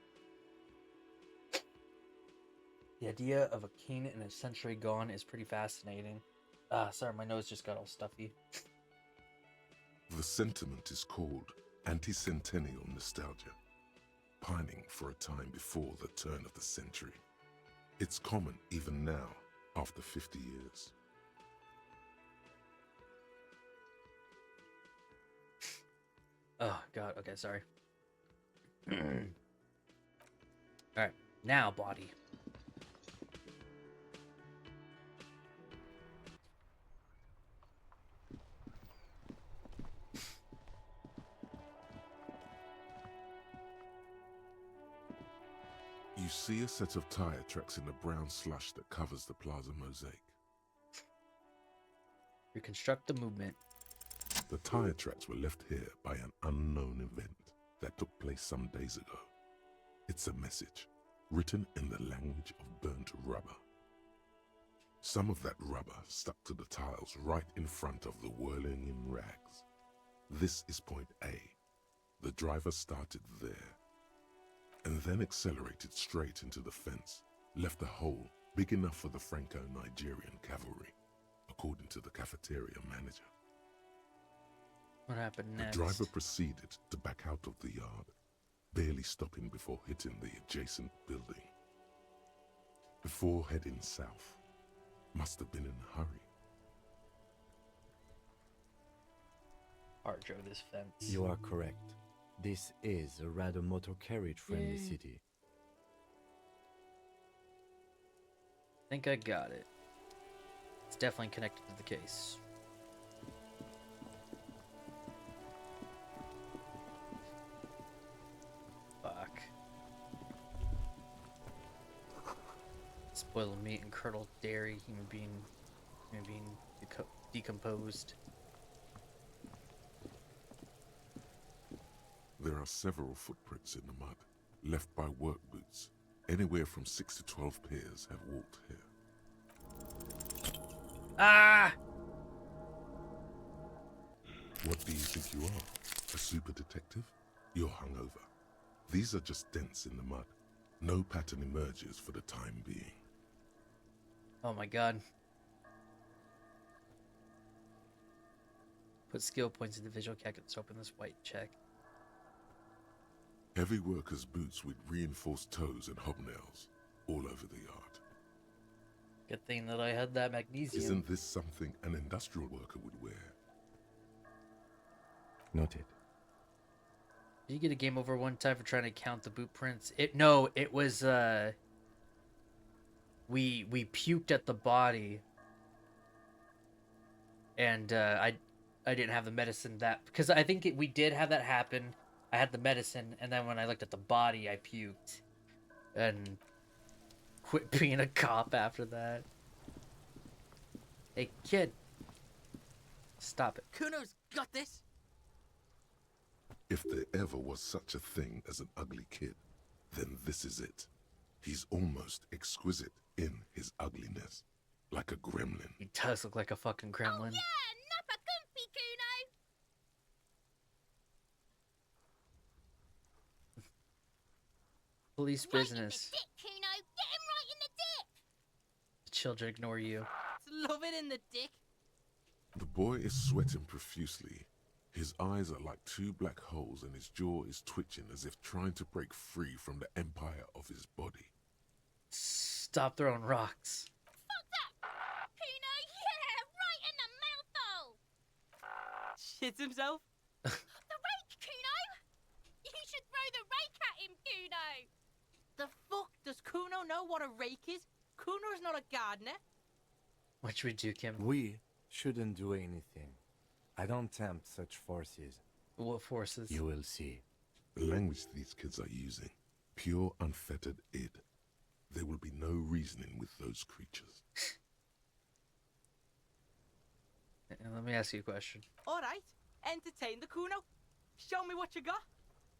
The idea of a king in a century gone is pretty fascinating. Sorry, my nose just got all stuffy. The sentiment is called anti-centennial nostalgia, pining for a time before the turn of the century. It's common even now, after 50 years. Oh, God. Okay, sorry. Alright, now body. You see a set of tire tracks in the brown slush that covers the plaza mosaic. Reconstruct the movement. The tire tracks were left here by an unknown event that took place some days ago. It's a message, written in the language of burnt rubber. Some of that rubber stuck to the tiles right in front of the whirling in rags. This is point A. The driver started there, and then accelerated straight into the fence, left a hole big enough for the Franco-Nigerian cavalry, according to the cafeteria manager. What happened next? The driver proceeded to back out of the yard, barely stopping before hitting the adjacent building. Before heading south, must have been in a hurry. Art drove this fence. You are correct. This is a rather motor carriage-friendly city. I think I got it. It's definitely connected to the case. Fuck. Spoiled meat and curdled dairy, human being decomposed. There are several footprints in the mud, left by work boots. Anywhere from 6 to 12 pairs have walked here. Ah! What do you think you are? A super detective? You're hungover. These are just dents in the mud. No pattern emerges for the time being. Oh my god. Put skill points into visual calculus to open this white check. Heavy workers' boots with reinforced toes and hobnails all over the yard. Good thing that I had that magnesium. Isn't this something an industrial worker would wear? Noted. Did you get a game over one time for trying to count the boot prints? It was we puked at the body, and I didn't have the medicine that, because I think we did have that happen. I had the medicine, and then when I looked at the body, I puked, and quit being a cop after that. Hey kid, stop it. Kuno's got this. If there ever was such a thing as an ugly kid, then this is it. He's almost exquisite in his ugliness, like a gremlin. He does look like a fucking gremlin. Nappa Gumpy, Kuno! Police Right in business. the dick, Kuno! Get him right in the dick! The children ignore you. Love it in the dick. The boy is sweating profusely. His eyes are like two black holes and his jaw is twitching as if trying to break free from the empire of his body. Stop throwing rocks. Fuck that! Kuno, yeah! Right in the mouthhole! Shits himself. The rake, Kuno! You should throw the rake at him, Kuno! The fuck? Does Kuno know what a rake is? Kuno's not a gardener. What should we do, Kim? We shouldn't do anything. I don't tempt such forces. What forces? You will see. The language these kids are using, pure unfettered id. There will be no reasoning with those creatures. And let me ask you a question. All right, entertain the Kuno. Show me what you got.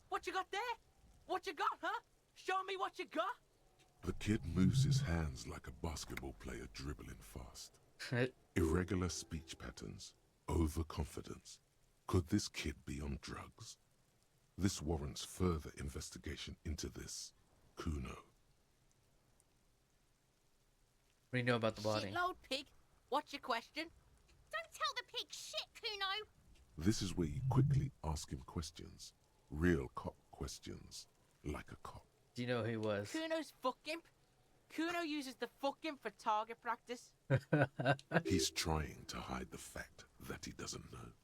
What you got there? What you got, huh? Show me what you got. The kid moves his hands like a basketball player dribbling fast. Irregular speech patterns, overconfidence. Could this kid be on drugs? This warrants further investigation into this Kuno. What do you know about the body? Shitload pig. What's your question? Don't tell the pig shit, Kuno! This is where you quickly ask him questions. Real cop questions. Like a cop. Do you know who he was? Kuno's fuck imp. Kuno uses the fuck imp for target practice. He's trying to hide the fact that he doesn't know.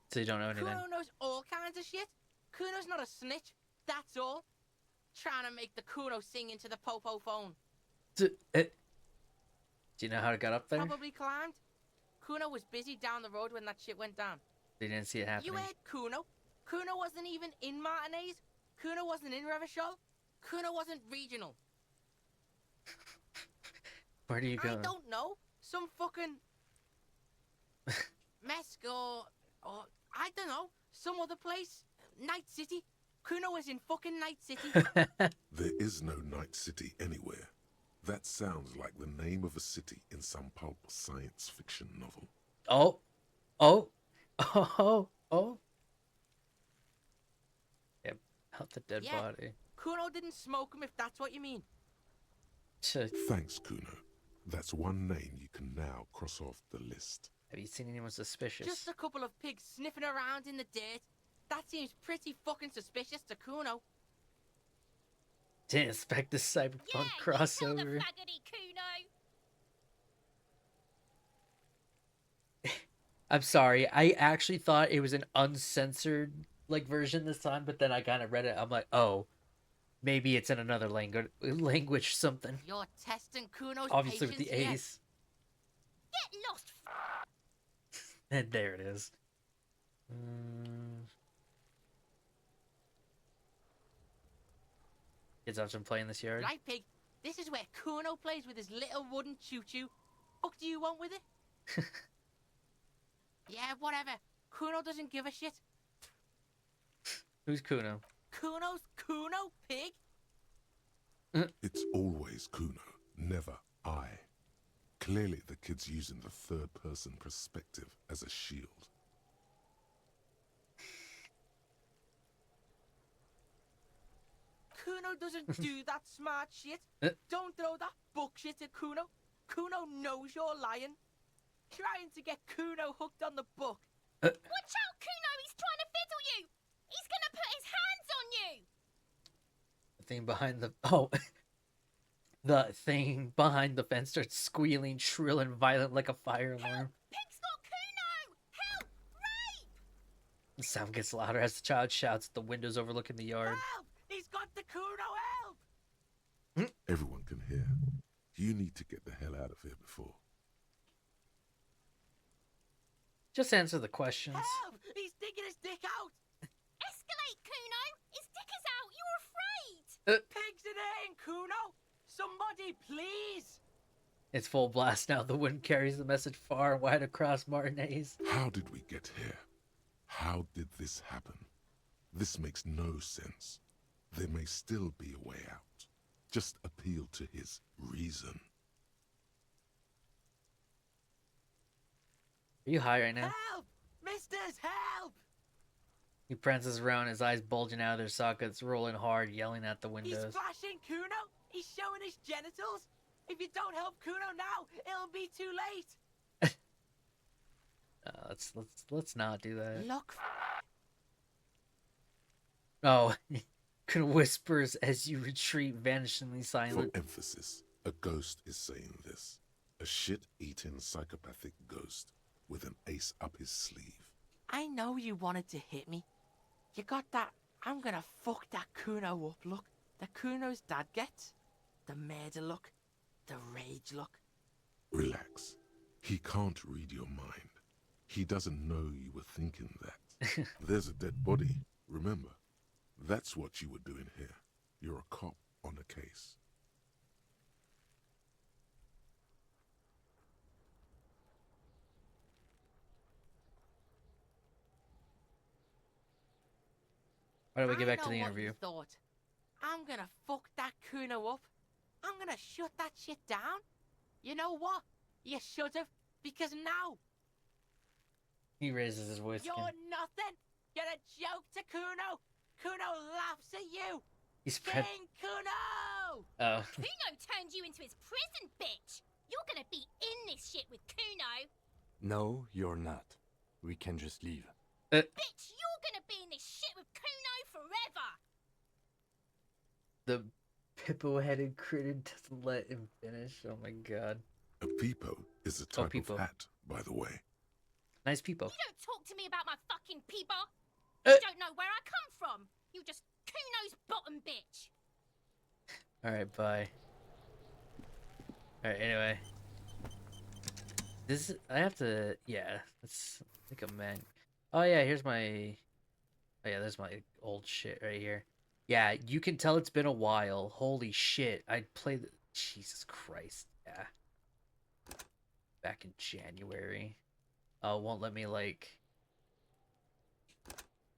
So you don't know anything? Kuno knows all kinds of shit. Kuno's not a snitch. That's all. Trying to make the Kuno sing into the popo phone. Do you know how it got up there? Probably climbed. Kuno was busy down the road when that shit went down. They didn't see it happening. You heard Kuno? Kuno wasn't even in Martinez. Kuno wasn't in Revachol. Kuno wasn't regional. Where do you I go? don't know. Some fucking Mesk or I don't know. Some other place. Night City. Kuno was in fucking Night City. There is no Night City anywhere. That sounds like the name of a city in some pulp science fiction novel. Oh, oh, oh. Yep, out the dead Yeah. body. Kuno didn't smoke him, if that's what you mean. Thanks, Kuno. That's one name you can now cross off the list. Have you seen anyone suspicious? Just a couple of pigs sniffing around in the dirt. That seems pretty fucking suspicious to Kuno. Didn't expect this cyberpunk Yeah, you tell the crossover. faggoty Kuno. I'm sorry. I actually thought it was an uncensored like version this time, but then I kind of read it. I'm like, oh, maybe it's in another language something. You're testing Kuno's Obviously with patience the here. ace. Get lost. And there it is. Kids often play in this yard. Right, pig. This is where Kuno plays with his little wooden choo-choo. What do you want with it? Yeah, whatever. Kuno doesn't give a shit. Who's Kuno? Kuno's Kuno, pig. It's always Kuno, never I. Clearly the kid's using the third-person perspective as a shield. Kuno doesn't do that smart shit. Don't throw that book shit at Kuno. Kuno knows you're lying. Trying to get Kuno hooked on the book. Watch out, Kuno. He's trying to fiddle you. He's gonna put his hands on you. The thing behind the the thing behind the fence starts squealing, shrill and violent like a fire alarm. Pig's got Kuno. Help! Rape! The sound gets louder as the child shouts at the windows overlooking the yard. Help! He's got the Kuno, help! Everyone can hear. You need to get the hell out of here before. Just answer the questions. Help! He's digging his dick out! Escalate, Kuno. His dick is out. You're afraid. Pigs in here, Kuno! Somebody, please! It's full blast now. The wind carries the message far and wide across Martinez. How did we get here? How did this happen? This makes no sense. There may still be a way out. Just appeal to his reason. Are you high right now? Help! Misters, help! He prances around, his eyes bulging out of their sockets, rolling hard, yelling at the He's windows. flashing Kuno! He's showing his genitals! If you don't help Kuno now, it'll be too late! Let's not do that. Look. Oh, Kuno whispers as you retreat, vanishingly For silent. emphasis, a ghost is saying this. A shit-eating psychopathic ghost with an ace up his sleeve. I know you wanted to hit me. You got that I'm gonna fuck that Kuno up look that Kuno's dad gets. The murder look. The rage look. Relax. He can't read your mind. He doesn't know you were thinking that. There's a dead body, remember? That's what you were doing here. You're a cop on a case. Why don't we get I back to know the what interview? you thought. I'm gonna fuck that Kuno up. I'm gonna shut that shit down. You know what? You should have, because now He raises his voice you're again. nothing. You're a joke to Kuno. Kuno laughs at you. He's spread. King Kuno! Oh, Kuno turned you into his prison, bitch. You're gonna be in this shit with Kuno. No, you're not. We can just leave. Bitch, you're gonna be in this shit with Kuno forever. the Pippo-headed critter doesn't let him finish. Oh my god. A peepo is a type peepo. of hat, by the way. Nice Pippo. You don't talk to me about my fucking peeper. Uh. You don't know where I come from. You just Kuno's bottom bitch. Alright, bye. Alright, anyway. This is, I have to, yeah, let's think of man. Oh yeah, here's my, oh yeah, there's my old shit right here. Yeah, you can tell it's been a while. Holy shit. I played... Jesus Christ. Yeah. Back in January. Oh, it won't let me, like...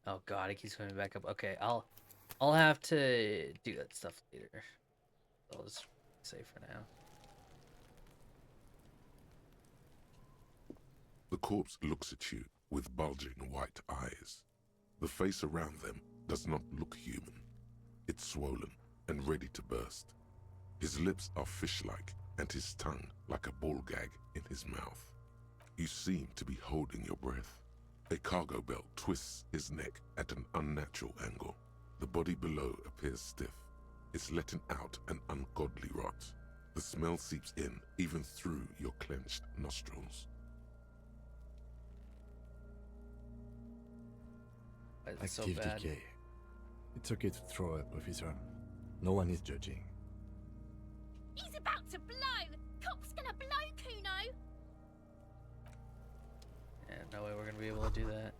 Oh god, it keeps coming back up. Okay, I'll have to do that stuff later. I'll just say for now. The corpse looks at you with bulging white eyes. The face around them does not look human. It's swollen and ready to burst. His lips are fish-like and his tongue like a ball gag in his mouth. You seem to be holding your breath. A cargo belt twists his neck at an unnatural angle. The body below appears stiff. It's letting out an ungodly rot. The smell seeps in even through your clenched nostrils. It's so Active bad. decay. It's okay to throw up, officer. No one is judging. He's about to blow! Cop's gonna blow, Kuno! Yeah, no way we're gonna be able to do that.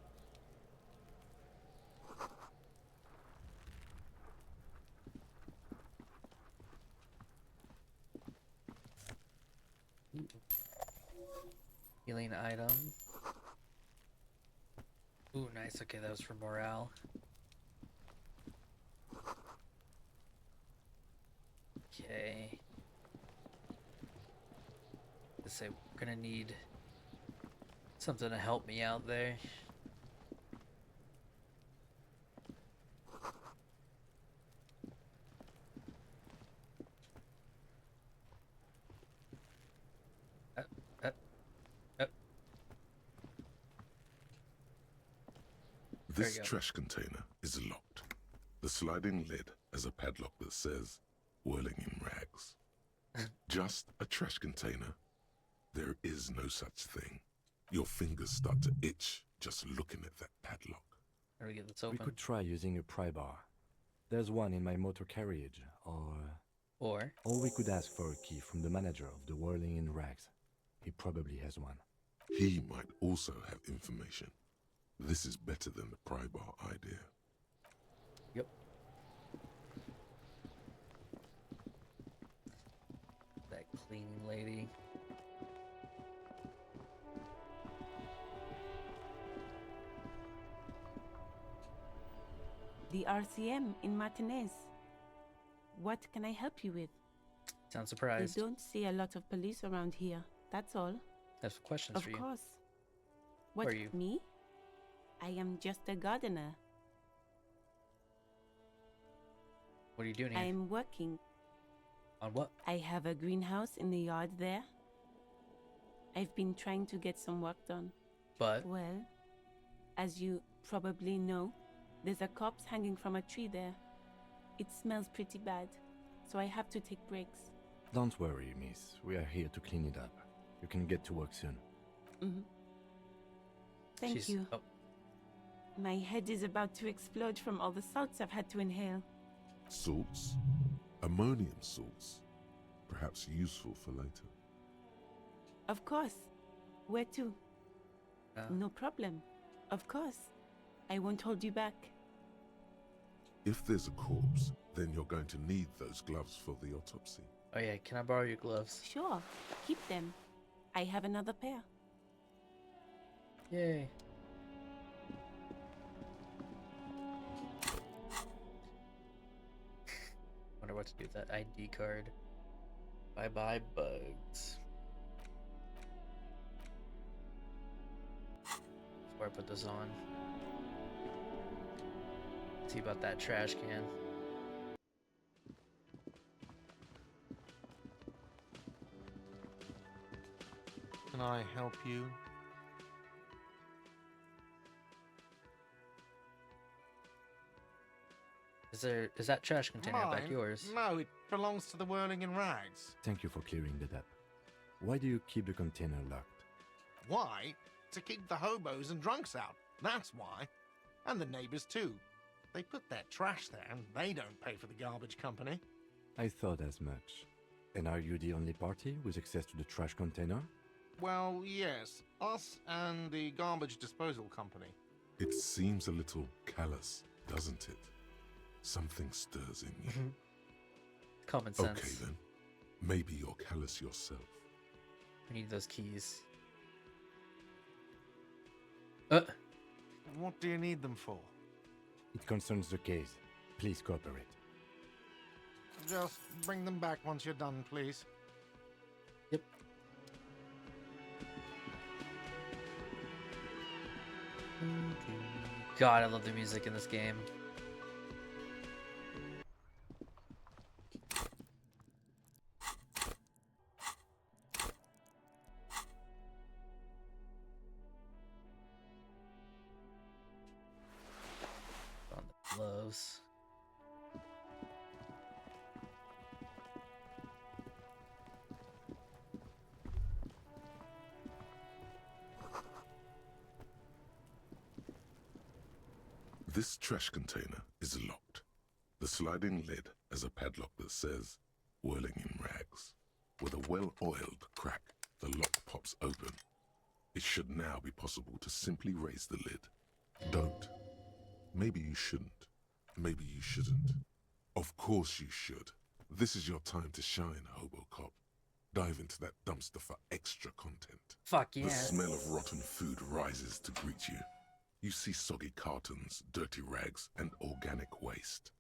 Ooh. Healing item. Ooh, nice. Okay, that was for morale. Okay. Let's say we're gonna need something to help me out there. Up, up, up. There This you go. trash container is locked. The sliding lid has a padlock that says, "Whirling in rags." Just a trash container. There is no such thing. Your fingers start to itch just looking at that padlock. How do we get this We open? could try using a pry bar. There's one in my motor carriage, Or or we could ask for a key from the manager of the Whirling in Rags. He probably has one. He might also have information. This is better than the pry bar idea. yep. That cleaning lady. The RCM in Martinez. What can I help you with? Sounds I surprised. don't see a lot of police around here, that's all. I have some questions Of for you. course. Who What, are you? me? I am just a gardener. What are you doing here? I'm working. On what? I have a greenhouse in the yard there. I've been trying to get some work done. But Well, as you probably know, there's a corpse hanging from a tree there. It smells pretty bad, so I have to take breaks. Don't worry, miss. We are here to clean it up. You can get to work soon. Thank she's you. oh, My head is about to explode from all the salts I've had to inhale. Salts? Ammonium salts. Perhaps useful for later. Of course. Where to? uh, No problem. Of course. I won't hold you back. If there's a corpse, then you're going to need those gloves for the autopsy. oh yeah, can I borrow your gloves? Sure. Keep them. I have another pair. Yay. Wonder what to do with that ID card. Bye bye bugs. Before I put this on. See about that trash can. Can I help you? Is that trash container back Mine? yours? No, it belongs to the Whirling in Rags. Thank you for clearing that up. Why do you keep the container locked? Why? To keep the hobos and drunks out. That's why. And the neighbors too. They put their trash there and they don't pay for the garbage company. I thought as much. And are you the only party with access to the trash container? Well, yes. Us and the garbage disposal company. It seems a little callous, doesn't it? Something stirs in you. Common sense. Okay then. Maybe you're callous yourself. I need those keys. What do you need them for? It concerns the case. Please cooperate. Just bring them back once you're done, please. Yep. God, I love the music in this game. On the gloves. This trash container is locked. The sliding lid has a padlock that says, whirling in rags. With a well-oiled crack, the lock pops open. It should now be possible to simply raise the lid. Don't. Maybe you shouldn't. Maybe you shouldn't. Of course you should. This is your time to shine, Hobocop. Dive into that dumpster for extra content. Fuck yeah. The smell of rotten food rises to greet you. You see soggy cartons, dirty rags, and organic waste.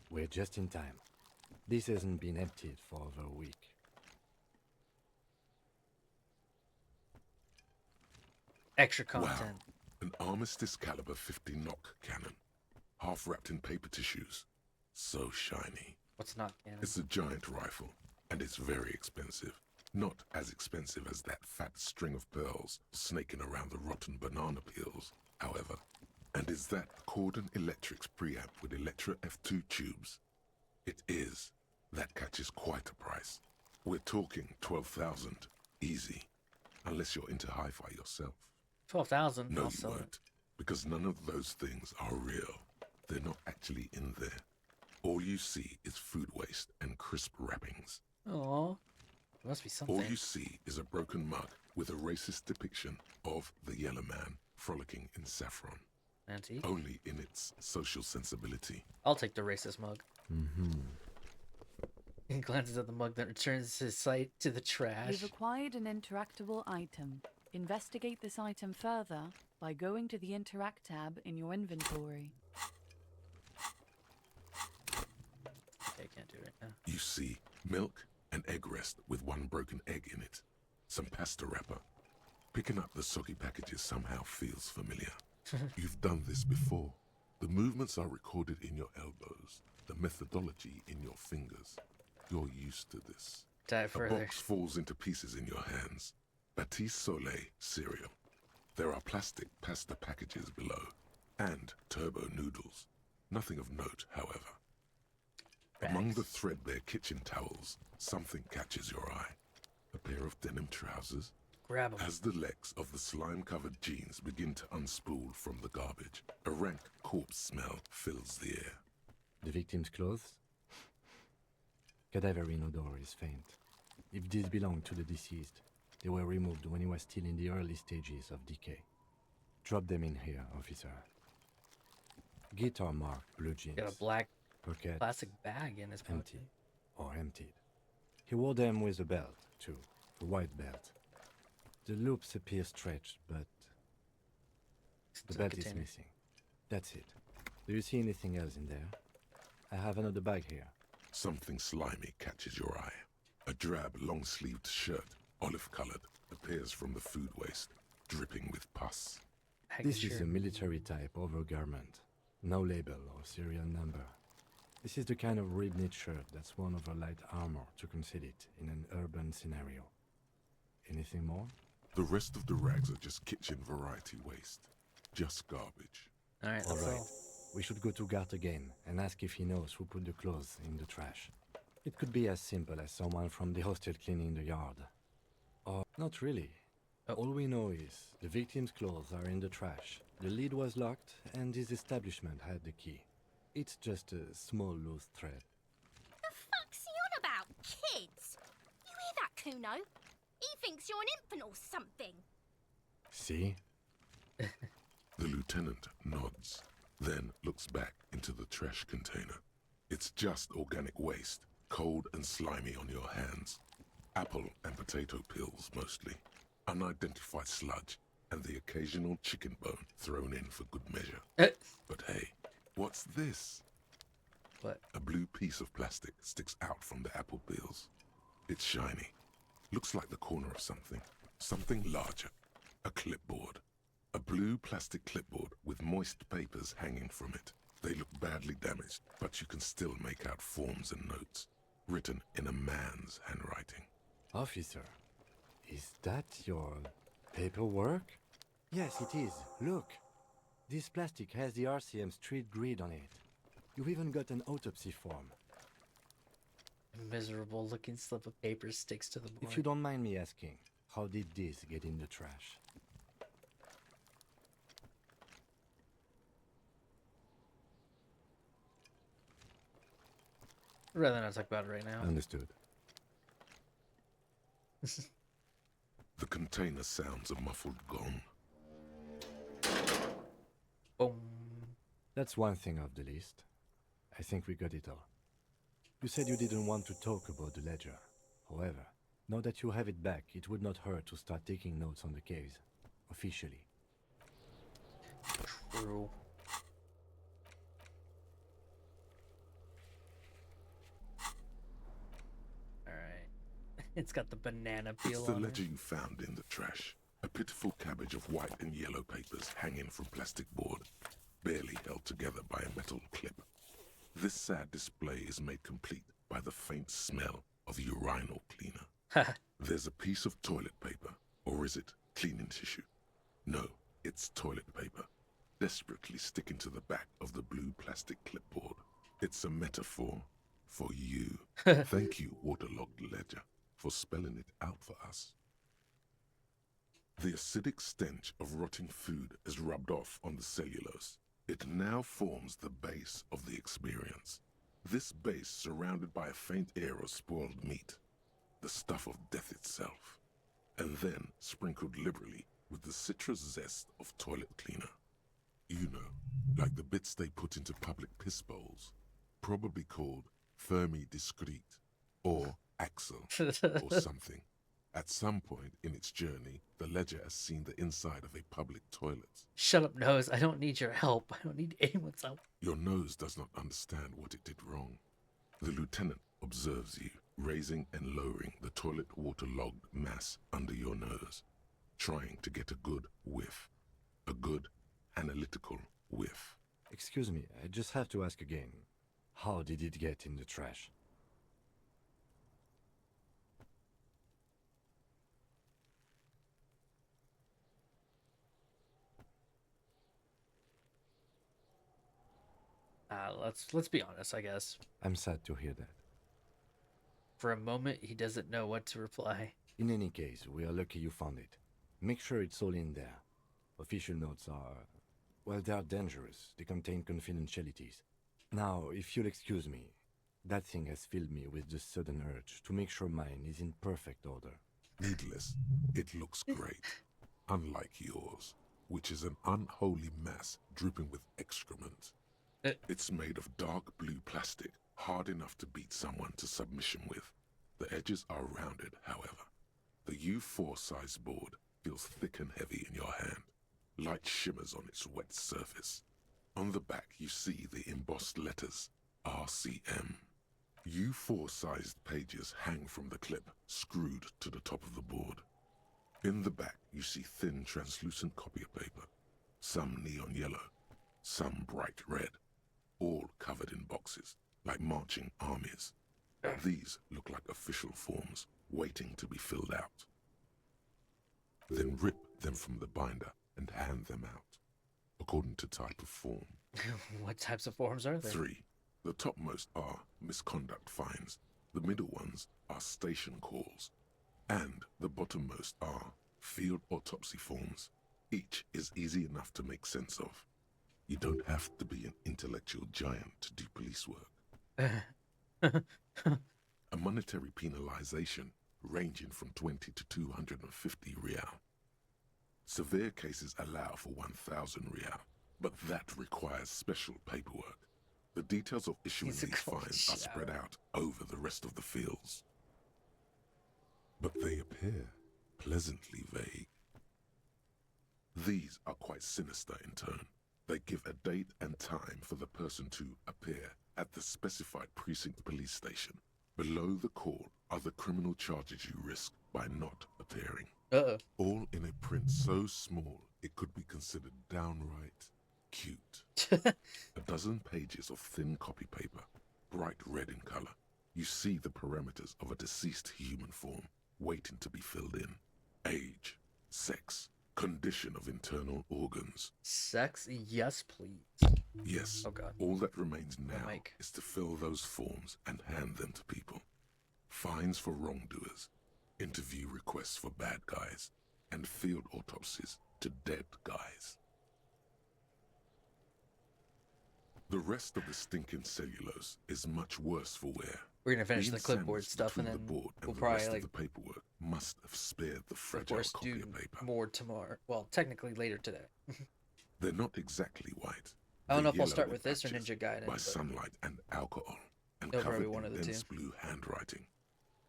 We're just in time. This hasn't been emptied for over a week. Extra content. Wow. An Armistice caliber 50 knock cannon. Half wrapped in paper tissues. So shiny. What's not cannon? It's a giant rifle, and it's very expensive. Not as expensive as that fat string of pearls snaking around the rotten banana peels, however. And is that Cordon Electric's preamp with Electra F2 tubes? It is. That catches quite a price. We're talking 12,000, easy. Unless you're into hi-fi yourself. 12,000. No, I'll you sell it. won't. Because none of those things are real. They're not actually in there. All you see is food waste and crisp wrappings. Aw. There must be something. All you see is a broken mug with a racist depiction of the yellow man frolicking in saffron. Antique? Only in its social sensibility. I'll take the racist mug. Mm-hmm. He glances at the mug, then returns his sight to the trash. You've acquired an interactable item. Investigate this item further by going to the Interact tab in your inventory. Okay, can't do it right now. You see milk and egg rest with one broken egg in it. Some pasta wrapper. Picking up the soggy packages somehow feels familiar. You've done this before. The movements are recorded in your elbows. The methodology in your fingers. You're used to this. Dive A further. box falls into pieces in your hands. Batiste Soleil cereal. There are plastic pasta packages below. And turbo noodles. Nothing of note, however. Among the threadbare kitchen towels, something catches your eye. A pair of denim trousers. Grab him. As the legs of the slime-covered jeans begin to unspool from the garbage, a rank corpse smell fills the air. The victim's clothes? Cadaverine odor is faint. If these belong to the deceased, they were removed when he was still in the early stages of decay. Drop them in here, officer. Guitar marked blue jeans. Got a black Pocket plastic bag in his pocket. empty or emptied. He wore them with a belt, too. A white belt. The loops appear stretched, but the belt is missing. That's it. Do you see anything else in there? I have another bag here. Something slimy catches your eye. A drab, long-sleeved shirt, olive-colored, appears from the food waste, dripping with pus. This is a military-type overgarment. No label or serial number. This is the kind of rib-knit shirt that's worn over light armor to conceal it in an urban scenario. Anything more? The rest of the rags are just kitchen variety waste. Just garbage. Alright, All that's right. all. We should go to Gart again and ask if he knows who put the clothes in the trash. It could be as simple as someone from the hostel cleaning the yard. Or not really. All we know is the victim's clothes are in the trash. The lid was locked and his establishment had the key. It's just a small loose thread. The fuck's he on about, kids? You hear that, Kuno? He thinks you're an infant or something. See? The lieutenant nods. then looks back into the trash container. It's just organic waste, cold and slimy on your hands. Apple and potato peels, mostly. Unidentified sludge, and the occasional chicken bone thrown in for good measure. But hey, what's this? What? A blue piece of plastic sticks out from the apple peels. It's shiny. Looks like the corner of something. Something larger. A clipboard. A blue plastic clipboard with moist papers hanging from it. They look badly damaged, but you can still make out forms and notes, written in a man's handwriting. Officer, is that your paperwork? Yes, it is. Look. This plastic has the RCM street grid on it. You've even got an autopsy form. A miserable looking slip of paper sticks to the board. If you don't mind me asking, how did this get in the trash? I'd rather not talk about it right now. Understood. The container sounds a muffled gong. Boom. That's one thing off the list. I think we got it all. You said you didn't want to talk about the ledger. However, now that you have it back, it would not hurt to start taking notes on the case. Officially. True. Alright. It's got the banana peel It's the on ledger it. you found in the trash. A pitiful cabbage of white and yellow papers hanging from plastic board, barely held together by a metal clip. This sad display is made complete by the faint smell of urinal cleaner. There's a piece of toilet paper, or is it cleaning tissue? No, it's toilet paper, desperately sticking to the back of the blue plastic clipboard. It's a metaphor for you. Thank you, waterlogged ledger, for spelling it out for us. The acidic stench of rotting food is rubbed off on the cellulose. It now forms the base of the experience. This base surrounded by a faint air of spoiled meat, the stuff of death itself, and then sprinkled liberally with the citrus zest of toilet cleaner. You know, like the bits they put into public piss bowls, probably called Fermi Discrete, or Axel, or something. At some point in its journey, the ledger has seen the inside of a public toilet. Shut up, nose. I don't need your help. I don't need anyone's help. Your nose does not understand what it did wrong. The lieutenant observes you, raising and lowering the toilet water-logged mass under your nose, trying to get a good whiff. A good, analytical whiff. Excuse me, I just have to ask again. How did it get in the trash? Let's be honest, I guess. I'm sad to hear that. For a moment, he doesn't know what to reply. In any case, we are lucky you found it. Make sure it's all in there. Official notes are... well, they are dangerous. They contain confidentialities. Now, if you'll excuse me, that thing has filled me with the sudden urge to make sure mine is in perfect order. Needless, it looks great. Unlike yours, which is an unholy mass dripping with excrement. It's made of dark blue plastic, hard enough to beat someone to submission with. The edges are rounded, however. The U4 size board feels thick and heavy in your hand. Light shimmers on its wet surface. On the back, you see the embossed letters, RCM. U4 sized pages hang from the clip, screwed to the top of the board. In the back, you see thin, translucent copy paper, some neon yellow, some bright red, all covered in boxes, like marching armies. These look like official forms, waiting to be filled out. Then rip them from the binder and hand them out, according to type of form. What types of forms are there? 3. The topmost are misconduct fines, the middle ones are station calls, and the bottommost are field autopsy forms. Each is easy enough to make sense of. You don't have to be an intellectual giant to do police work. A monetary penalization ranging from 20 to 250 real. Severe cases allow for 1,000 real. But that requires special paperwork. The details of issuing He's a these golden fines are spread shower. out over the rest of the fields. But they appear pleasantly vague. These are quite sinister in turn. They give a date and time for the person to appear at the specified precinct police station. Below the call are the criminal charges you risk by not appearing. Uh-oh. All in a print so small it could be considered downright cute. A dozen pages of thin copy paper, bright red in color. You see the parameters of a deceased human form waiting to be filled in. Age, sex, condition of internal organs. Sex? Yes, please. Yes, Oh god. all that remains now mic. is to fill those forms and hand them to people. Fines for wrongdoers, interview requests for bad guys, and field autopsies to dead guys. The rest of the stinking cellulose is much worse for wear. We're gonna finish Being the clipboard sandwiched stuff and between then the board and we'll the probably rest of like the paperwork must have spared the of fragile course copy do of paper. more tomorrow. Well, technically later today. They're not exactly white. I don't know They're if I'll yellow start with this or patches Ninja Gaiden. by but sunlight and alcohol, and They'll probably covered one in of the dense two. blue handwriting.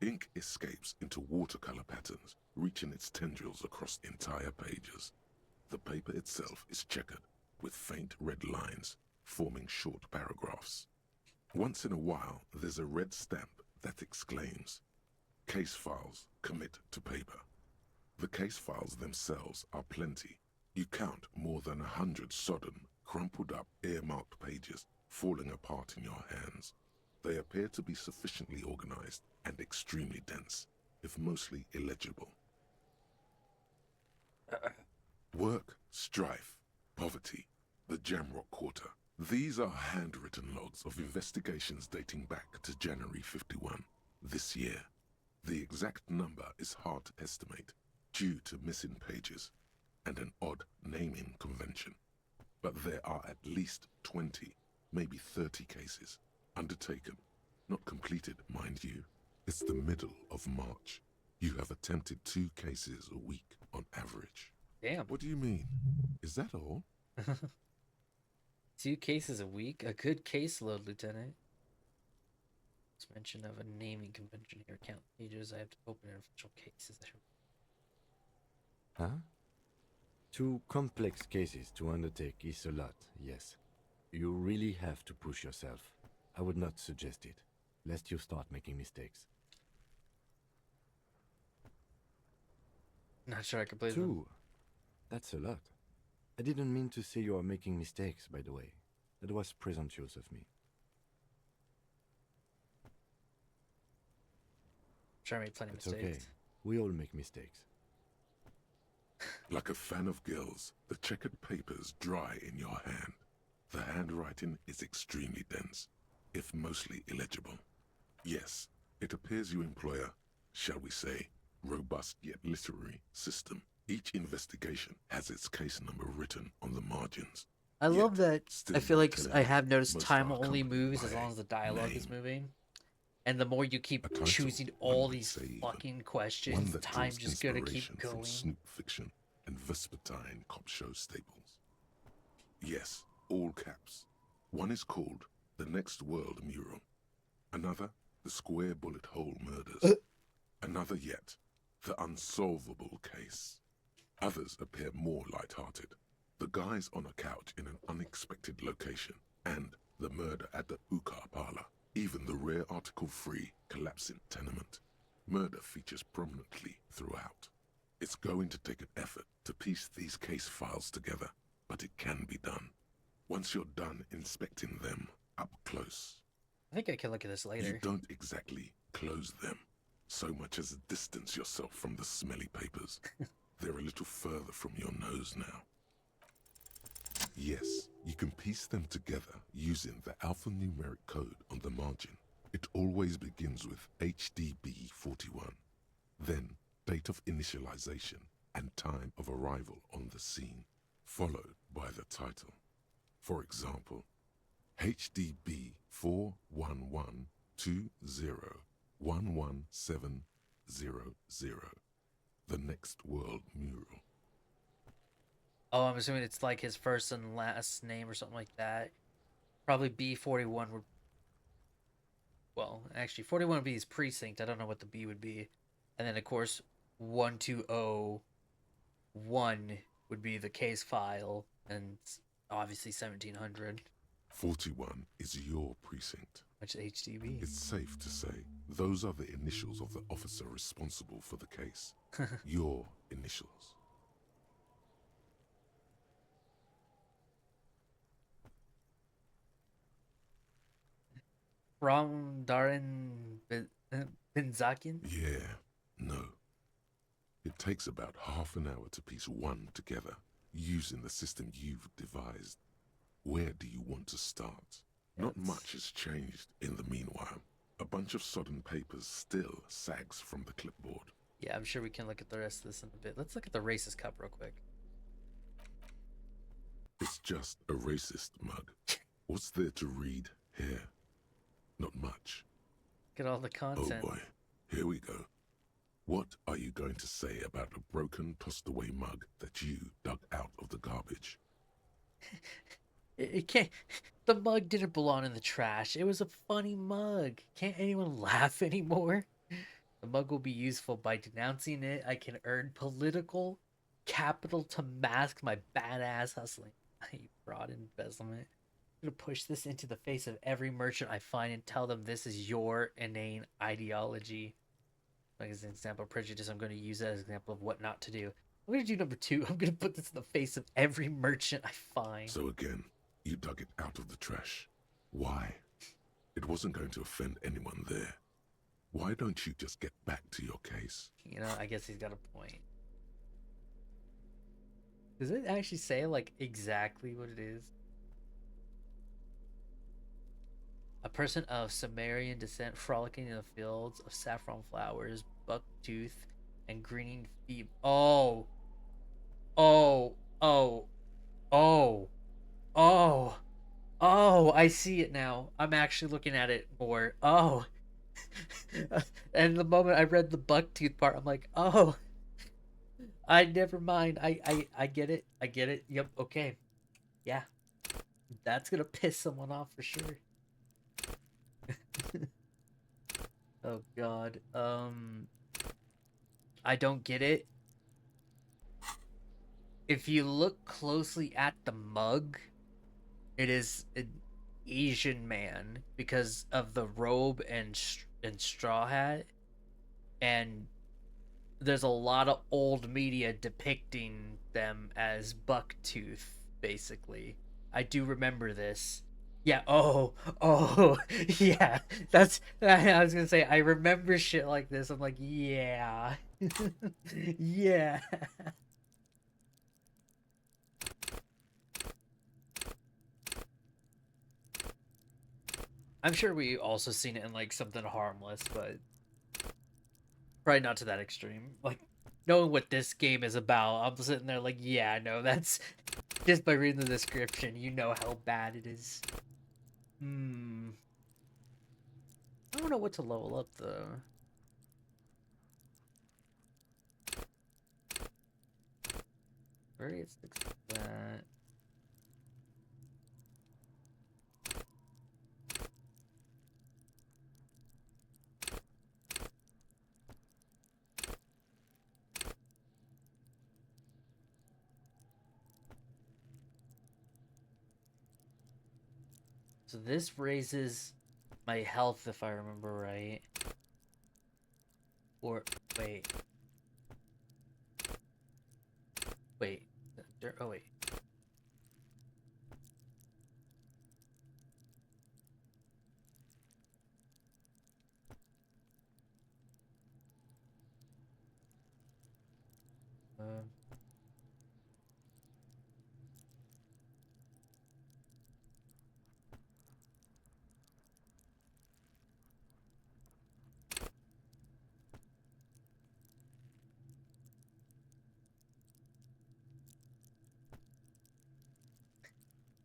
Ink escapes into watercolor patterns, reaching its tendrils across entire pages. The paper itself is checkered, with faint red lines, forming short paragraphs. Once in a while, there's a red stamp that exclaims, "Case files commit to paper." The case files themselves are plenty. You count more than 100 sodden, crumpled up, earmarked pages falling apart in your hands. They appear to be sufficiently organized and extremely dense, if mostly illegible. Work, strife, poverty, the Jamrock Quarter. These are handwritten logs of investigations dating back to January 51, this year. The exact number is hard to estimate, due to missing pages and an odd naming convention. But there are at least 20, maybe 30 cases undertaken, not completed, mind you. It's the middle of March. You have attempted 2 cases a week on average. Damn. What do you mean? Is that all? 2 cases a week? A good caseload, Lieutenant. It's mention of a naming convention here. Count pages I have to open in official cases. Huh? 2 complex cases to undertake is a lot, yes. You really have to push yourself. I would not suggest it, lest you start making mistakes. Not sure I can play them. 2? That's a lot. I didn't mean to say you are making mistakes, by the way. That was presumptuous of me. Sure, I made plenty of It's mistakes. okay. We all make mistakes. Like a fan of gills, the checkered papers dry in your hand. The handwriting is extremely dense, if mostly illegible. Yes, it appears you employ a, shall we say, robust yet literary system. Each investigation has its case number written on the margins. I love that. still I feel not like telling I have noticed most time are only accompanied moves by as a long as the dialogue is name. moving. And the more you keep A title, choosing one all might these say even. fucking One questions, that time's draws just gonna inspiration keep from going. Snoop fiction and Vespertine cop show staples. Yes, all caps. One is called The Next World Mural. Another, The Square Bullet Hole Murders. Another yet, The Unsolvable Case. Others appear more light-hearted. The guys on a couch in an unexpected location, and the murder at the Uka Parlor. Even the rare article-free collapsing tenement. Murder features prominently throughout. It's going to take an effort to piece these case files together, but it can be done. Once you're done inspecting them up close, I think I can look at this you later. don't exactly close them, so much as distance yourself from the smelly papers. They're a little further from your nose now. Yes, you can piece them together using the alphanumeric code on the margin. It always begins with HDB41, then date of initialization and time of arrival on the scene, followed by the title. For example, HDB 41120111700, The Next World Mural. Oh, I'm assuming it's like his first and last name or something like that. Probably B41 would. Well, actually, 41 would be his precinct. I don't know what the B would be. And then, of course, 1201 would be the case file, and obviously 1700. 41 is your precinct. Which HDB? It's safe to say those are the initials of the officer responsible for the case. Your initials. From Darren Benzakian? Yeah, no. It takes about half an hour to piece one together, using the system you've devised. Where do you want to start? Not much has changed in the meanwhile. A bunch of sodden papers still sags from the clipboard. Yeah, I'm sure we can look at the rest of this in a bit. Let's look at the racist cup real quick. It's just a racist mug. What's there to read here? Not much. Look at all the content. Oh boy, here we go. What are you going to say about a broken, tossed-away mug that you dug out of the garbage? It can't. The mug didn't belong in the trash. It was a funny mug. Can't anyone laugh anymore? The mug will be useful by denouncing it. I can earn political capital to mask my badass hustling. I fraud and embezzlement. I'm gonna push this into the face of every merchant I find and tell them this is your inane ideology. Like as an example of prejudice, I'm going to use that as an example of what not to do. I'm going to do number 2. I'm going to put this in the face of every merchant I find. So again, you dug it out of the trash. Why? It wasn't going to offend anyone there. Why don't you just get back to your case? You know, I guess he's got a point. Does it actually say, like, exactly what it is? A person of Sumerian descent frolicking in the fields of saffron flowers, bucktooth, and greening feet. Oh. Oh. Oh. Oh. Oh. Oh, I see it now. I'm actually looking at it more. Oh. And the moment I read the bucktooth part, I'm like, oh. I never mind. I get it. I get it. Yep, okay. Yeah. That's gonna piss someone off for sure. Oh god. I don't get it. If you look closely at the mug, it is an Asian man because of the robe and straw hat, and there's a lot of old media depicting them as bucktooth, basically. I do remember this. Yeah, oh, yeah, I was gonna say, I remember shit like this. I'm like, yeah, yeah. I'm sure we also seen it in, like, something harmless, but probably not to that extreme. Like, knowing what this game is about, I'm sitting there like, yeah, no, that's... Just by reading the description, you know how bad it is. I don't know what to level up, though. Where is that? So this raises my health, if I remember right. Or, wait. Wait. Oh, wait.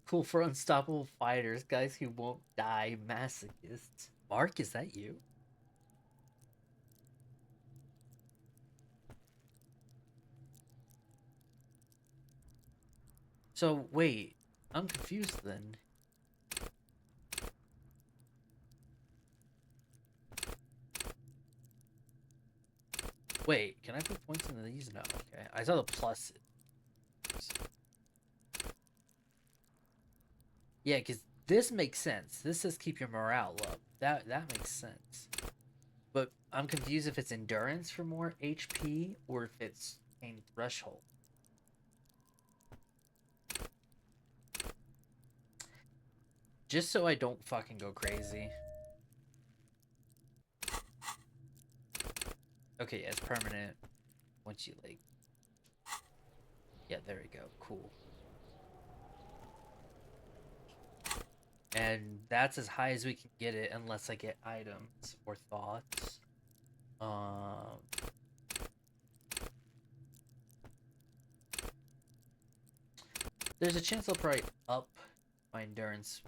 Cool for unstoppable fighters, guys who won't die, masochists. Mark, is that you? So, wait. I'm confused then. Wait, can I put points into these? No, okay. I saw the plus. Yeah, because this makes sense. This says keep your morale up. That makes sense. But I'm confused if it's endurance for more HP or if it's pain threshold. Just so I don't fucking go crazy. Okay, yeah, it's permanent. Once you, like... Yeah, there we go. Cool. And that's as high as we can get it unless I get items or thoughts. There's a chance I'll probably up my endurance.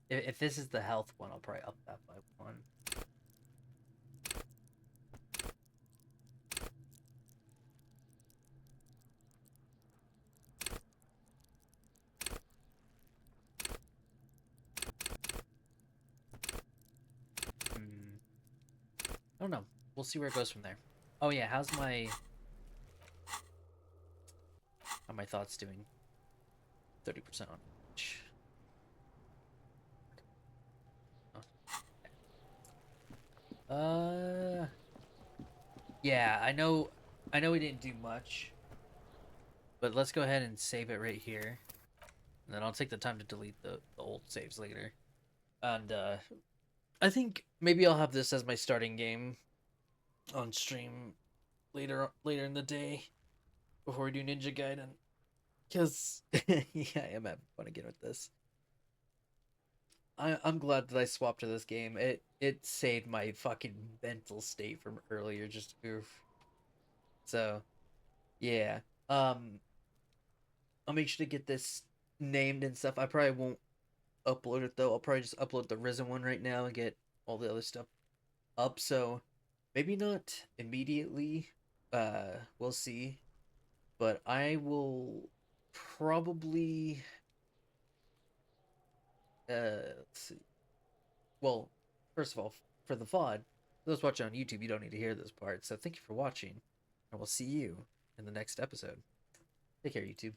If this is the health one, I'll probably up that by 1. I don't know. We'll see where it goes from there. Oh yeah, how my thoughts doing? 30% on each. Yeah, I know we didn't do much. But let's go ahead and save it right here. And then I'll take the time to delete the old saves later. And I think maybe I'll have this as my starting game on stream later in the day before we do Ninja Gaiden. Because yeah, I am having fun again with this. I'm glad that I swapped to this game. It saved my fucking mental state from earlier. Just oof. So yeah. I'll make sure to get this named and stuff. I probably won't upload it though. I'll probably just upload the Risen one right now and get all the other stuff up. So maybe not immediately. We'll see. But I will probably let's see. Well, first of all, for the VOD, those watching on YouTube, you don't need to hear this part. So thank you for watching, and we'll see you in the next episode. Take care, YouTube.